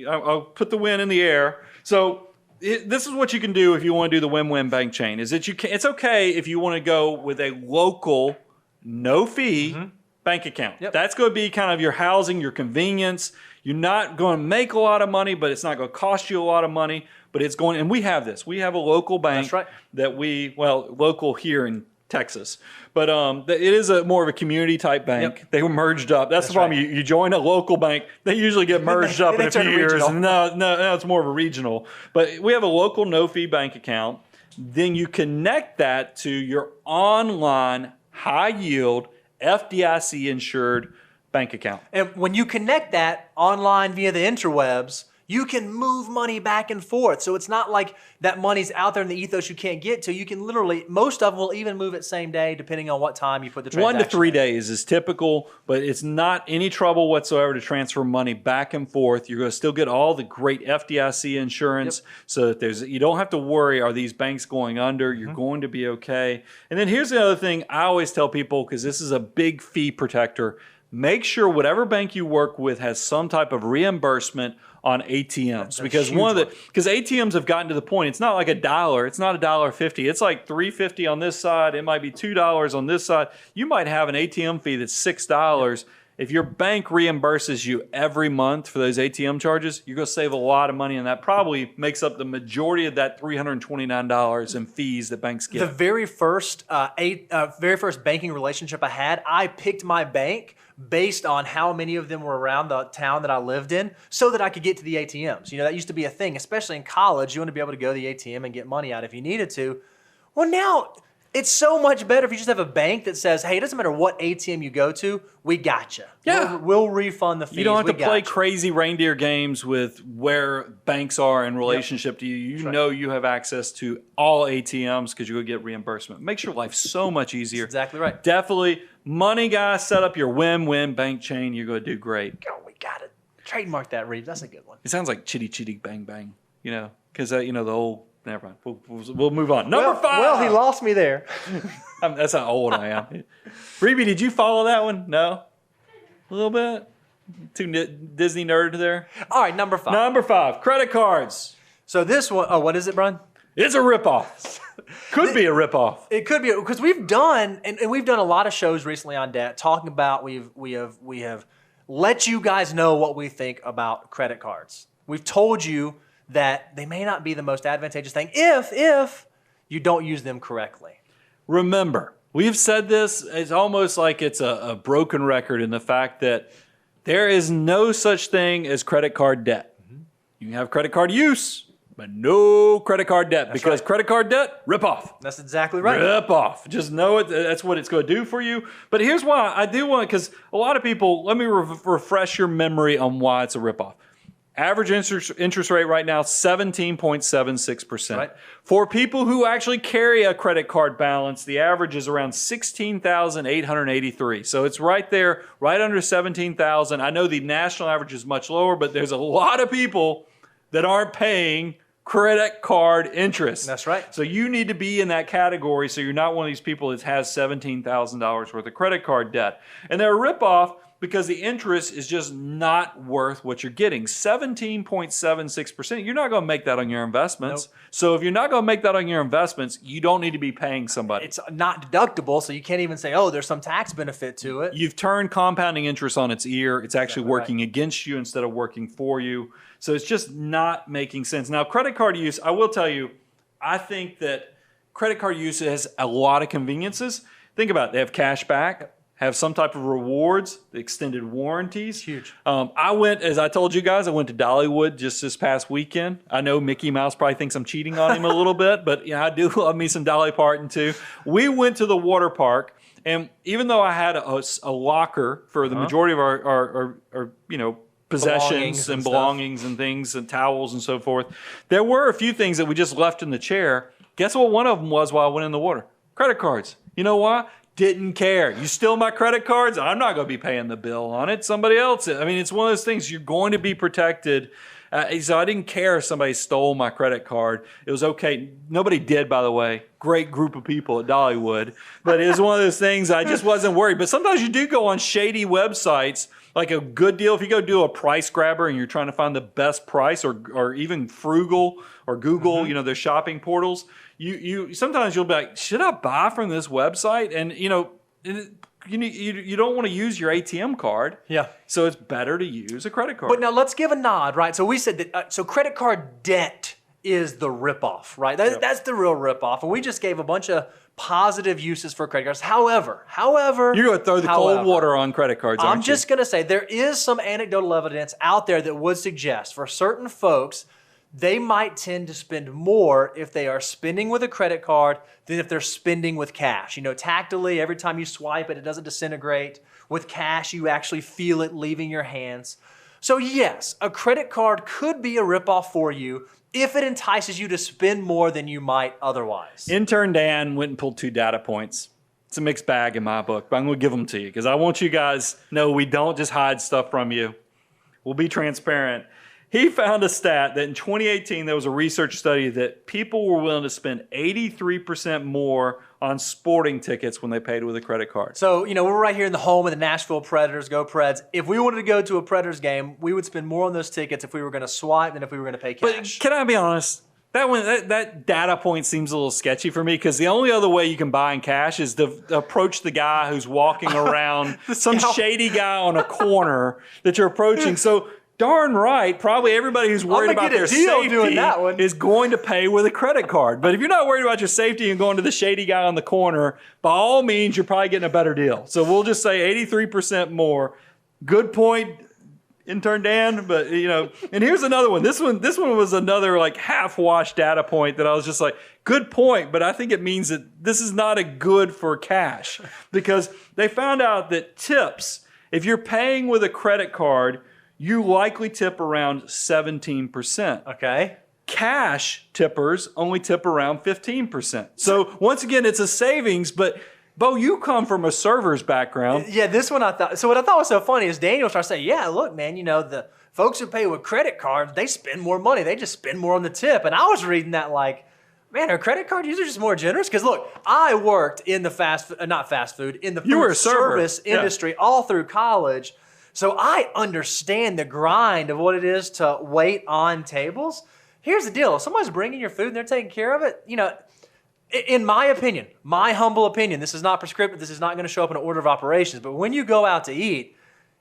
I'll put the win in the air. So this is what you can do if you want to do the win-win bank chain. Is that it's okay if you want to go with a local, no fee bank account. Yep. That's going to be kind of your housing, your convenience. You're not going to make a lot of money, but it's not going to cost you a lot of money. But it's going, and we have this. We have a local bank that local here in Texas. But it is more of a community type bank. Yep. They were merged up. That's the problem. Right. You join a local bank, they usually get merged up in a few years. No, it's more of a regional. But we have a local no fee bank account. Then you connect that to your online high yield FDIC insured bank account. And when you connect that online via the interwebs, you can move money back and forth. So it's not like that money's out there in the ethos you can't get to. You can literally, most of them will even move it same day depending on what time you put the transaction 1 to 3 days is typical, but it's not any trouble whatsoever to transfer money back and forth. You're going to still get all the great FDIC insurance. Yep. So that you don't have to worry, are these banks going under? You're going to be okay. And then here's the other thing I always tell people, because this is a big fee protector. Make sure whatever bank you work with has some type of reimbursement on ATMs, because because ATMs have gotten to the point, it's not like $1, it's not $1.50, it's like $3.50 on this side, it might be $2 on this side. You might have an ATM fee that's $6. If your bank reimburses you every month for those ATM charges, you're going to save a lot of money, and that probably makes up the majority of that $329 in fees that banks get. The very first banking relationship I had, I picked my bank based on how many of them were around the town that I lived in so that I could get to the ATMs. You know, that used to be a thing, especially in college. You want to be able to go to the ATM and get money out if you needed to. Well, now it's so much better if you just have a bank that says, hey, it doesn't matter what ATM you go to, we got you. Yeah. We'll refund the fees. You don't have to play crazy reindeer games with where banks are in relationship to you. You know you have access to all ATMs because you're going to get reimbursement. Makes your life so much easier. That's exactly right. Definitely. Money guy, set up your win-win bank chain. You're going to do great. Oh, we got it. Trademark that, Reeves. That's a good one. It sounds like chitty chitty bang bang, you know, because, the old... Never mind. We'll move on. Number 5. Well, he lost me there. That's how old I am. Reby, did you follow that one? No? A little bit? Too Disney nerd there? All right, number 5. Number 5, credit cards. So this one, what is it, Brian? It's a ripoff. Could be a ripoff. It could be, because we've done, and we've done a lot of shows recently on debt talking about, we have let you guys know what we think about credit cards. We've told you that they may not be the most advantageous thing if you don't use them correctly. Remember, we've said this, it's almost like it's a broken record in the fact that there is no such thing as credit card debt. You can have credit card use, but no credit card debt. That's because credit card debt, rip off. That's exactly right. Rip off. Just know it. That's what it's going to do for you. But here's why I do want, because a lot of people, let me refresh your memory on why it's a rip off. Average interest rate right now, 17.76%. Right. For people who actually carry a credit card balance, the average is around 16,883. So it's right there, right under 17,000. I know the national average is much lower, but there's a lot of people that aren't paying credit card interest. That's right. So you need to be in that category so you're not one of these people that has $17,000 worth of credit card debt. And they're a ripoff because the interest is just not worth what you're getting. 17.76%. You're not going to make that on your investments. Nope. So if you're not going to make that on your investments, you don't need to be paying somebody. It's not deductible, so you can't even say, oh, there's some tax benefit to it. You've turned compounding interest on its ear. It's actually working against you instead of working for you. So it's just not making sense. Now, credit card use, I will tell you, I think that credit card use has a lot of conveniences. Think about it. They have cash back, have some type of rewards, extended warranties. Huge. I went, as I told you guys, I went to Dollywood just this past weekend. I know Mickey Mouse probably thinks I'm cheating on him a little bit, but I do love me some Dolly Parton too. We went to the water park, and even though I had a locker for the majority of our possessions and belongings and things and towels and so forth, there were a few things that we just left in the chair. Guess what one of them was while I went in the water? Credit cards. You know why? Didn't care. You steal my credit cards, I'm not going to be paying the bill on it. Somebody else. I mean, it's one of those things. You're going to be protected. So I didn't care if somebody stole my credit card. It was okay. Nobody did, by the way. Great group of people at Dollywood. But it was one of those things I just wasn't worried. But sometimes you do go on shady websites, like a good deal. If you go do a price grabber and you're trying to find the best price, or even Frugal or Google, their shopping portals, you sometimes you'll be like, should I buy from this website? And you don't want to use your ATM card. Yeah. So it's better to use a credit card. But now let's give a nod, right? So we said that, so credit card debt is the ripoff, right? That's the real ripoff. And we just gave a bunch of positive uses for credit cards. However, you're going to throw the cold water on credit cards, aren't you? I'm just going to say there is some anecdotal evidence out there that would suggest for certain folks, they might tend to spend more if they are spending with a credit card than if they're spending with cash. Tactily, every time you swipe it, it doesn't disintegrate. With cash, you actually feel it leaving your hands. So yes, a credit card could be a ripoff for you if it entices you to spend more than you might otherwise. Intern Dan went and pulled 2 data points. It's a mixed bag in my book, but I'm going to give them to you because I want you guys to know we don't just hide stuff from you. We'll be transparent. He found a stat that in 2018, there was a research study that people were willing to spend 83% more on sporting tickets when they paid with a credit card. So, we're right here in the home of the Nashville Predators. Go Preds. If we wanted to go to a Predators game, we would spend more on those tickets if we were going to swipe than if we were going to pay cash. But can I be honest? That data point seems a little sketchy for me because the only other way you can buy in cash is to approach the guy who's walking around, some shady guy on a corner that you're approaching. So darn right, probably everybody who's worried about their safety is going to pay with a credit card. But if you're not worried about your safety and going to the shady guy on the corner, by all means, you're probably getting a better deal. So we'll just say 83% more. Good point, Intern Dan. But and here's another one. This one was another like half-washed data point that I was just like, good point, but I think it means that this is not a good for cash because they found out that tips, if you're paying with a credit card, you likely tip around 17%. Okay. Cash tippers only tip around 15%. So once again, it's a savings, but Bo, you come from a server's background. Yeah, this one I thought. So what I thought was so funny is Daniel started saying, yeah, look, man, the folks who pay with credit cards, they spend more money. They just spend more on the tip. And I was reading that like, man, are credit card users just more generous? Because look, I worked in the in the food service industry all through college. So I understand the grind of what it is to wait on tables. Here's the deal. If somebody's bringing your food and they're taking care of it, in my opinion, my humble opinion, this is not prescriptive, this is not going to show up in an order of operations, but when you go out to eat,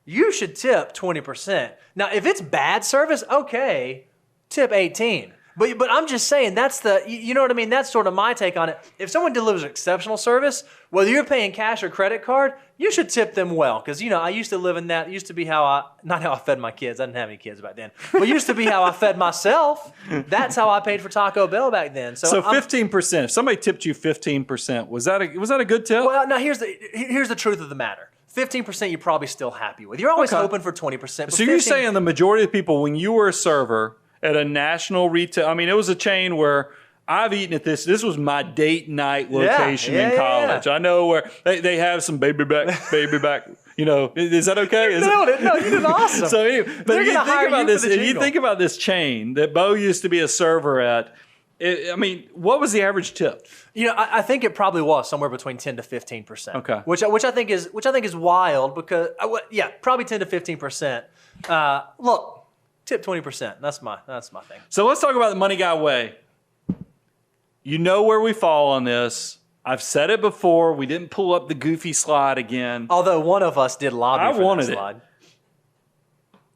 you should tip 20%. Now, if it's bad service, okay, tip 18. But I'm just saying that's you know what I mean? That's sort of my take on it. If someone delivers exceptional service, whether you're paying cash or credit card, you should tip them well. Because, I used to live in that. It used to be not how I fed my kids. I didn't have any kids back then. But it used to be how I fed myself. That's how I paid for Taco Bell back then. So 15%. If somebody tipped you 15%, was that a good tip? Well, now here's the truth of the matter. 15% you're probably still happy with. You're always hoping for 20%. So you're saying the majority of people, when you were a server at a national retail, I mean, it was a chain where I've eaten at this. This was my date night location in college. I know where they have some baby back. You know, is that okay? No, you did awesome. So anyway, but if you think about this chain that Bo used to be a server at, I mean, what was the average tip? You know, I think it probably was somewhere between 10 to 15%. Okay, which I think is wild because probably 10 to 15%. Look, tip 20%. That's my thing. So let's talk about the money guy way. You know where we fall on this. I've said it before. We didn't pull up the goofy slide again. Although one of us did lobby for that slide.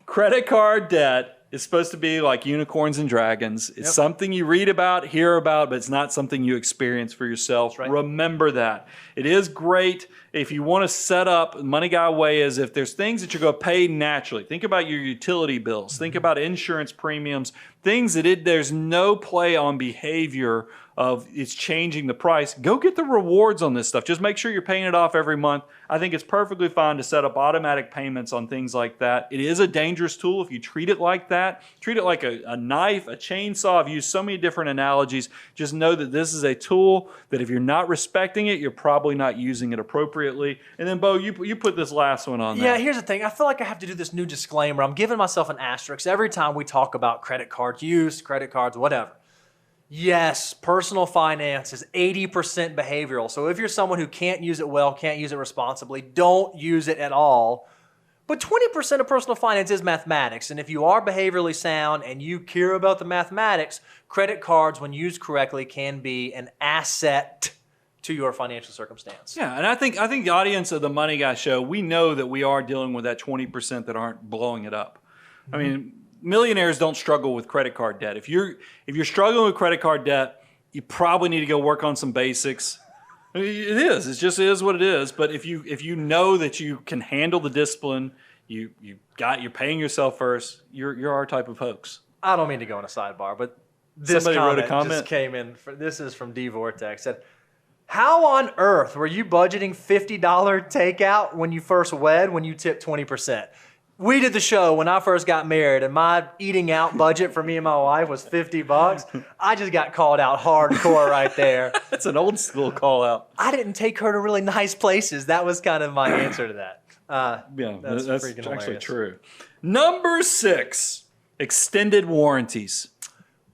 Credit card debt is supposed to be like unicorns and dragons. It's something you read about, hear about, but it's not something you experience for yourself. Right. Remember that. It is great if you want to set up, Money Guy way is if there's things that you're going to pay naturally. Think about your utility bills. Think about insurance premiums. Things that there's no play on behavior of it's changing the price. Go get the rewards on this stuff. Just make sure you're paying it off every month. I think it's perfectly fine to set up automatic payments on things like that. It is a dangerous tool if you treat it like that. Treat it like a knife, a chainsaw. I've used so many different analogies. Just know that this is a tool that if you're not respecting it, you're probably not using it appropriately. And then, Bo, you put this last one on there. Yeah, here's the thing. I feel like I have to do this new disclaimer. I'm giving myself an asterisk every time we talk about credit card use, credit cards, whatever. Yes, personal finance is 80% behavioral. So if you're someone who can't use it well, can't use it responsibly, don't use it at all. But 20% of personal finance is mathematics. And if you are behaviorally sound and you care about the mathematics, credit cards, when used correctly, can be an asset to your financial circumstance. Yeah, and I think the audience of the Money Guy show, we know that we are dealing with that 20% that aren't blowing it up. Mm-hmm. I mean, millionaires don't struggle with credit card debt. If you're struggling with credit card debt, you probably need to go work on some basics. It is what it is. But if you know that you can handle the discipline, you're paying yourself first. You're our type of hoax. I don't mean to go on a sidebar, but this Somebody wrote a comment just came in. This is from D Vortex. Said, how on earth were you budgeting $50 takeout when you first wed when you tipped 20%? We did the show when I first got married, and my eating out budget for me and my wife was $50. I just got called out hardcore right there. That's an old school call out. I didn't take her to really nice places. That was kind of my answer to that. That's actually true. Number 6, extended warranties.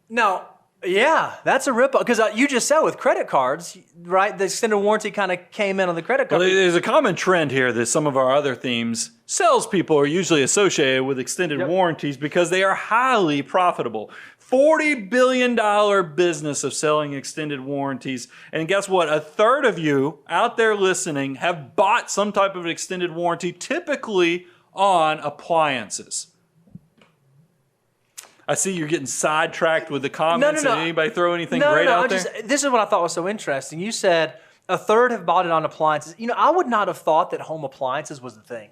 Now, yeah, that's a rip because you just said with credit cards, right? The extended warranty kind of came in on the credit card. Well, there's a common trend here that some of our other themes, salespeople are usually associated with extended warranties because they are highly profitable. $40 billion business of selling extended warranties. And guess what? A third of you out there listening have bought some type of extended warranty, typically on appliances. I see you're getting sidetracked with the comments. No. Did anybody throw anything great out there? This is what I thought was so interesting. You said a third have bought it on appliances. You know, I would not have thought that home appliances was the thing.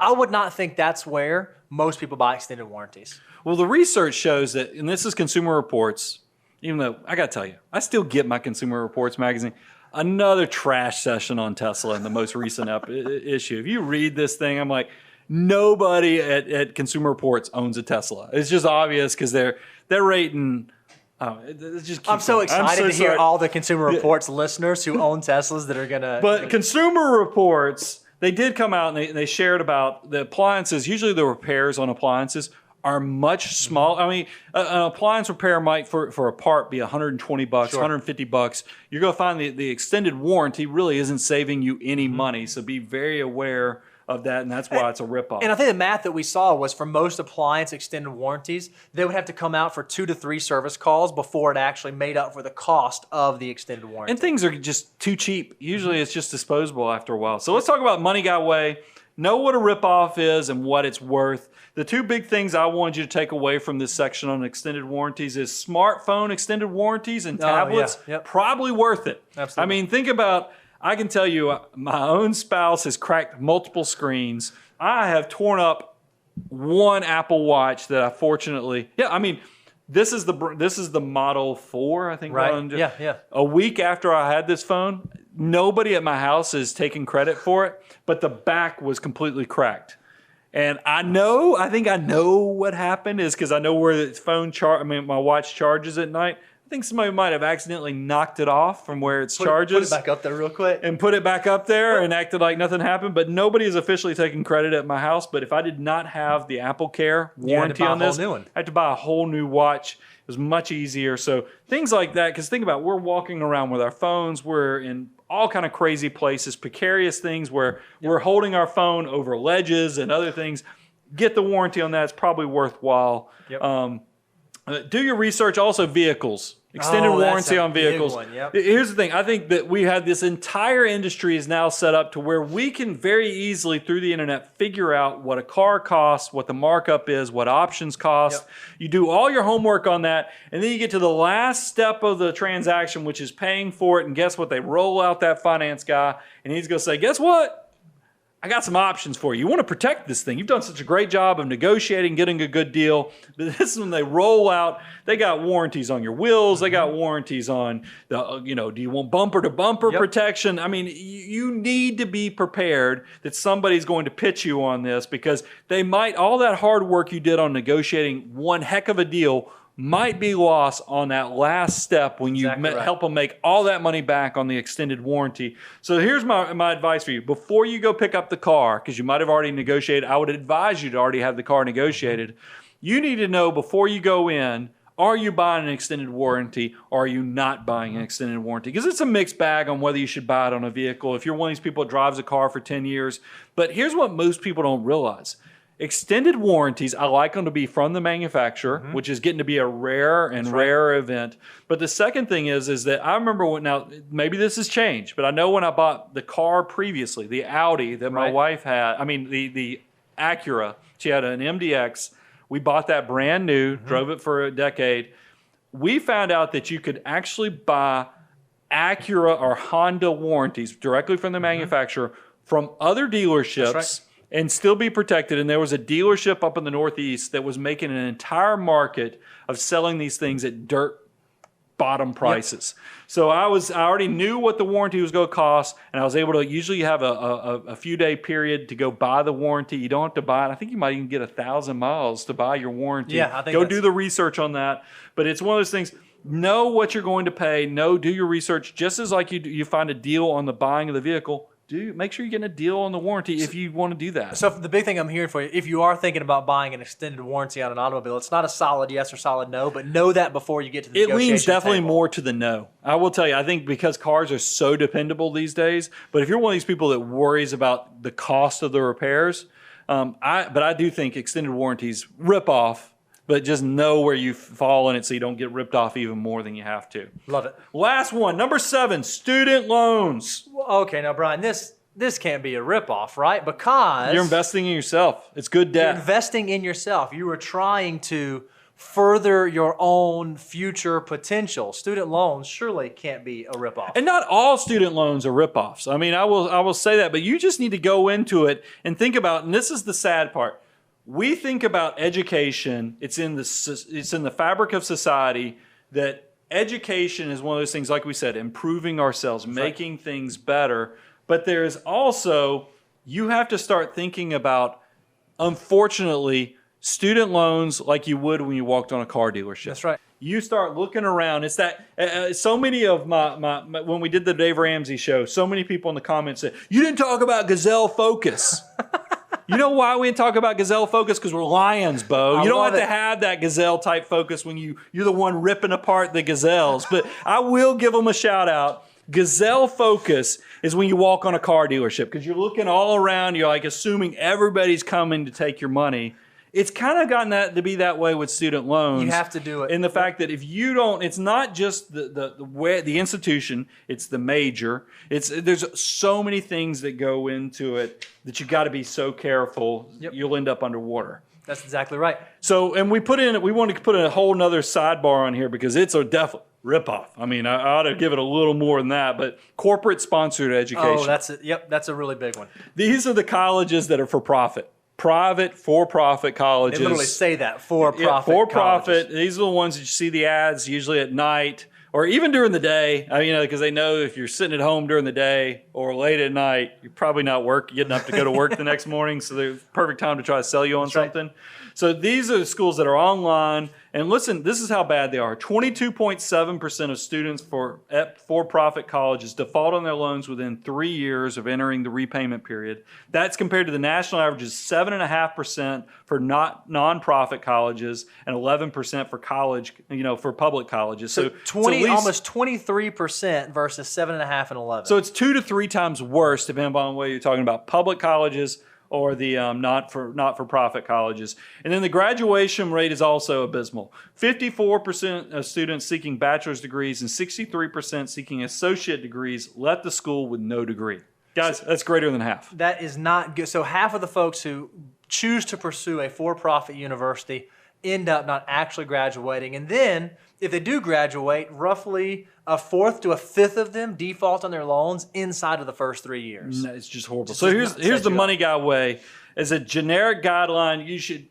I would not think that's where most people buy extended warranties. Well, the research shows that, and this is Consumer Reports, even though I got to tell you, I still get my Consumer Reports magazine. Another trash session on Tesla in the most recent issue. If you read this thing, I'm like, nobody at Consumer Reports owns a Tesla. It's just obvious because they're rating. I'm so excited to hear all the Consumer Reports listeners who own Teslas that are gonna. But Consumer Reports, they did come out and they shared about the appliances. Usually the repairs on appliances are much smaller. I mean, an appliance repair might for a part be $120, $150. You're going to find the extended warranty really isn't saving you any money. So be very aware of that, and that's why it's a ripoff. And I think the math that we saw was for most appliance extended warranties, they would have to come out for 2 to 3 service calls before it actually made up for the cost of the extended warranty. And things are just too cheap. Usually it's just disposable after a while. So let's talk about Money Guy Way. Know what a ripoff is and what it's worth. The 2 big things I wanted you to take away from this section on extended warranties is smartphone extended warranties and tablets. Probably worth it. Absolutely. I mean, think about, I can tell you, my own spouse has cracked multiple screens. I have torn up one Apple Watch that I fortunately, this is the Model 4, I think. Right. Yeah. A week after I had this phone, nobody at my house is taking credit for it, but the back was completely cracked. And I think I know what happened is because I know where the my watch charges at night. I think somebody might have accidentally knocked it off from where it charges. Put it back up there real quick. And put it back up there and acted like nothing happened. But nobody is officially taking credit at my house. But if I did not have the Apple Care warranty on this, I had to buy a whole new watch. It was much easier. So things like that, because think about it, we're walking around with our phones. We're in all kind of crazy places, precarious things where we're holding our phone over ledges and other things. Get the warranty on that. It's probably worthwhile. Yep. Do your research. Also, vehicles. Extended warranty on vehicles. Yep. Here's the thing. I think that we have this entire industry is now set up to where we can very easily through the internet figure out what a car costs, what the markup is, what options cost. Yep. You do all your homework on that, and then you get to the last step of the transaction, which is paying for it. And guess what? They roll out that finance guy, and he's going to say, guess what? I got some options for you. You want to protect this thing. You've done such a great job of negotiating, getting a good deal. But this is when they roll out. They got warranties on your wheels. They got warranties on the, do you want bumper to bumper protection? I mean, you need to be prepared that somebody's going to pitch you on this because they might, all that hard work you did on negotiating one heck of a deal might be lost on that last step when you help them make all that money back on the extended warranty. So here's my advice for you. Before you go pick up the car, because you might have already negotiated, I would advise you to already have the car negotiated. You need to know before you go in, are you buying an extended warranty or are you not buying an extended warranty? Because it's a mixed bag on whether you should buy it on a vehicle. If you're one of these people that drives a car for 10 years. But here's what most people don't realize. Extended warranties, I like them to be from the manufacturer, which is getting to be a rare and rare event. But the second thing is that I remember now maybe this has changed, but I know when I bought the car previously, the Audi that my wife had, the Acura, she had an MDX. We bought that brand new, drove it for a decade. We found out that you could actually buy Acura or Honda warranties directly from the manufacturer from other dealerships and still be protected. And there was a dealership up in the Northeast that was making an entire market of selling these things at dirt bottom prices. So I already knew what the warranty was going to cost, and I was able to usually have a few day period to go buy the warranty. You don't have to buy it. I think you might even get 1,000 miles to buy your warranty. Yeah, I think go do the research on that. But it's one of those things. Know what you're going to pay. Do your research. Just as like you find a deal on the buying of the vehicle, make sure you're getting a deal on the warranty if you want to do that. So the big thing I'm hearing for you, if you are thinking about buying an extended warranty on an automobile, it's not a solid yes or solid no, but know that before you get to the negotiation It leans definitely table. more to the no. I will tell you, I think because cars are so dependable these days, but if you're one of these people that worries about the cost of the repairs, I do think extended warranties rip off. But just know where you fall in it so you don't get ripped off even more than you have to. Love it. Last one, number 7, student loans. Okay, now Brian, this can't be a ripoff, right? Because you're investing in yourself. It's good debt. You're investing in yourself. You are trying to further your own future potential. Student loans surely can't be a ripoff. And not all student loans are ripoffs. I mean, I will say that, but you just need to go into it and think about, and this is the sad part. We think about education, it's in the fabric of society that education is one of those things, like we said, improving ourselves, making things better. But there's also, you have to start thinking about, unfortunately, student loans like you would when you walked on a car dealership. That's right. You start looking around. It's that so many of my when we did the Dave Ramsey show, so many people in the comments said, you didn't talk about Gazelle Focus. You know why we didn't talk about Gazelle Focus? Because we're lions, Bo. You don't have to have that Gazelle type focus when you're the one ripping apart the Gazelles. But I will give them a shout out. Gazelle Focus is when you walk on a car dealership because you're looking all around. You're like assuming everybody's coming to take your money. It's kind of gotten that to be that way with student loans. You have to do it. In the fact that if you don't, it's not just the institution, it's the major. There's so many things that go into it that you got to be so careful. You'll end up underwater. That's exactly right. So, and we wanted to put a whole nother sidebar on here because it's a definite ripoff. I mean, I ought to give it a little more than that, but corporate sponsored education. Oh, that's it. Yep, that's a really big one. These are the colleges that are for profit. Private, for-profit colleges. They literally say that, for-profit For-profit. colleges. These are the ones that you see the ads usually at night or even during the day. I mean, because they know if you're sitting at home during the day or late at night, you're probably not getting up to go to work the next morning. So they're perfect time to try to sell you on something. So these are the schools that are online. And listen, this is how bad they are. 22.7% of students at for-profit colleges default on their loans within 3 years of entering the repayment period. That's compared to the national average is 7.5% for non-profit colleges and 11% for college, for public colleges. So almost 23% versus 7.5 and 11. So it's 2 to 3 times worse, depending on whether you're talking about public colleges or the not-for-profit colleges. And then the graduation rate is also abysmal. 54% of students seeking bachelor's degrees and 63% seeking associate degrees left the school with no degree. Guys, that's greater than half. That is not good. So half of the folks who choose to pursue a for-profit university end up not actually graduating. And then, if they do graduate, roughly a fourth to a fifth of them default on their loans inside of the first 3 years. It's just horrible. So here's the money guy way. As a generic guideline, you should,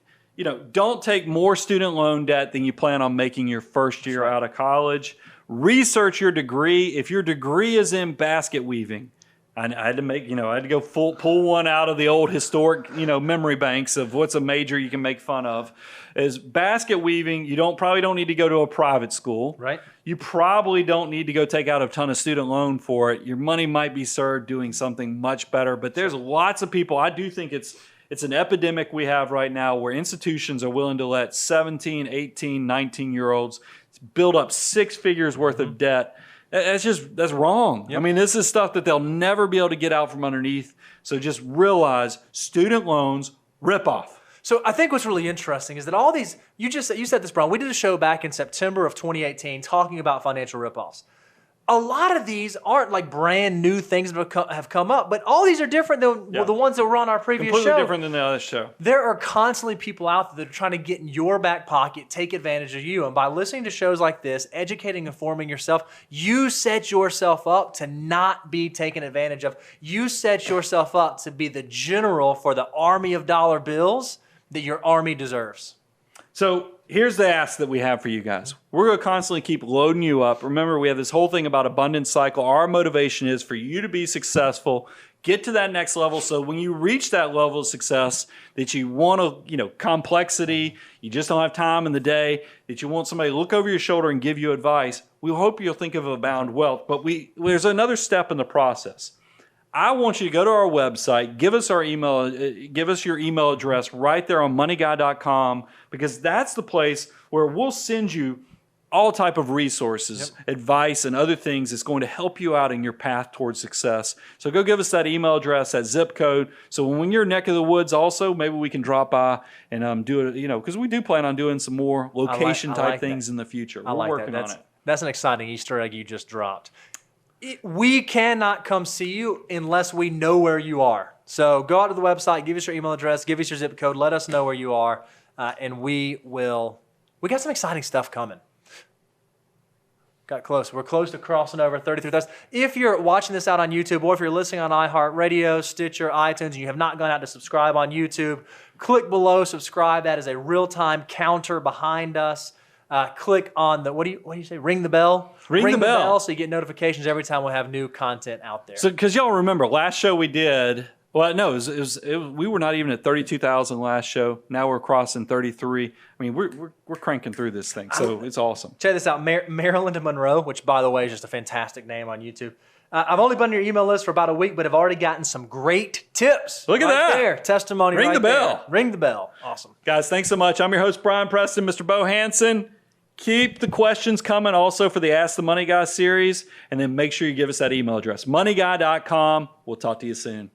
don't take more student loan debt than you plan on making your first year out of college. Research your degree. If your degree is in basket weaving, I had to go pull one out of the old historic, memory banks of what's a major you can make fun of. Is basket weaving, you probably don't need to go to a private school. Right. You probably don't need to go take out a ton of student loan for it. Your money might be served doing something much better, but there's lots of people. I do think it's an epidemic we have right now where institutions are willing to let 17, 18, 19-year-olds build up 6 figures worth of debt. That's wrong. Yep. I mean, this is stuff that they'll never be able to get out from underneath. So just realize student loans, ripoff. So I think what's really interesting is that all these, you said this, Brian, we did a show back in September of 2018 talking about financial ripoffs. A lot of these aren't like brand new things that have come up, but all these are different than the ones that were on our previous show. Completely different than the other show. There are constantly people out there that are trying to get in your back pocket, take advantage of you. And by listening to shows like this, educating and informing yourself, you set yourself up to not be taken advantage of. You set yourself up to be the general for the army of dollar bills that your army deserves. So here's the ask that we have for you guys. We're going to constantly keep loading you up. Remember, we have this whole thing about abundance cycle. Our motivation is for you to be successful, get to that next level. So when you reach that level of success that you want to, complexity, you just don't have time in the day, that you want somebody to look over your shoulder and give you advice, we hope you'll think of Abound Wealth. But there's another step in the process. I want you to go to our website, give us your email address right there on moneyguy.com, because that's the place where we'll send you all type of resources, advice, and other things that's going to help you out in your path towards success. So go give us that email address, that zip code. So when you're neck of the woods also, maybe we can drop by and do it, because we do plan on doing some more location type things in the future. We're working on it. That's an exciting Easter egg you just dropped. We cannot come see you unless we know where you are. So go out to the website, give us your email address, give us your zip code, let us know where you are, and we got some exciting stuff coming. Got close. We're close to crossing over 33,000. If you're watching this out on YouTube or if you're listening on iHeartRadio, Stitcher, iTunes, and you have not gone out to subscribe on YouTube, click below, subscribe. That is a real-time counter behind us. Click on the, what do you say? Ring the bell? Ring the bell so you get notifications every time we have new content out there. So, because y'all remember, last show we did, well, no, we were not even at 32,000 last show. Now we're crossing 33. I mean, we're cranking through this thing, so it's awesome. Check this out, Maryland Monroe, which, by the way, is just a fantastic name on YouTube. I've only been on your email list for about a week, but I've already gotten some great tips. Look at that. There. Testimony Ring right the bell. there. Ring the bell. Awesome. Guys, thanks so much. I'm your host, Brian Preston, Mr. Bo Hansen. Keep the questions coming also for the Ask the Money Guy series, and then make sure you give us that email address, moneyguy.com. We'll talk to you soon.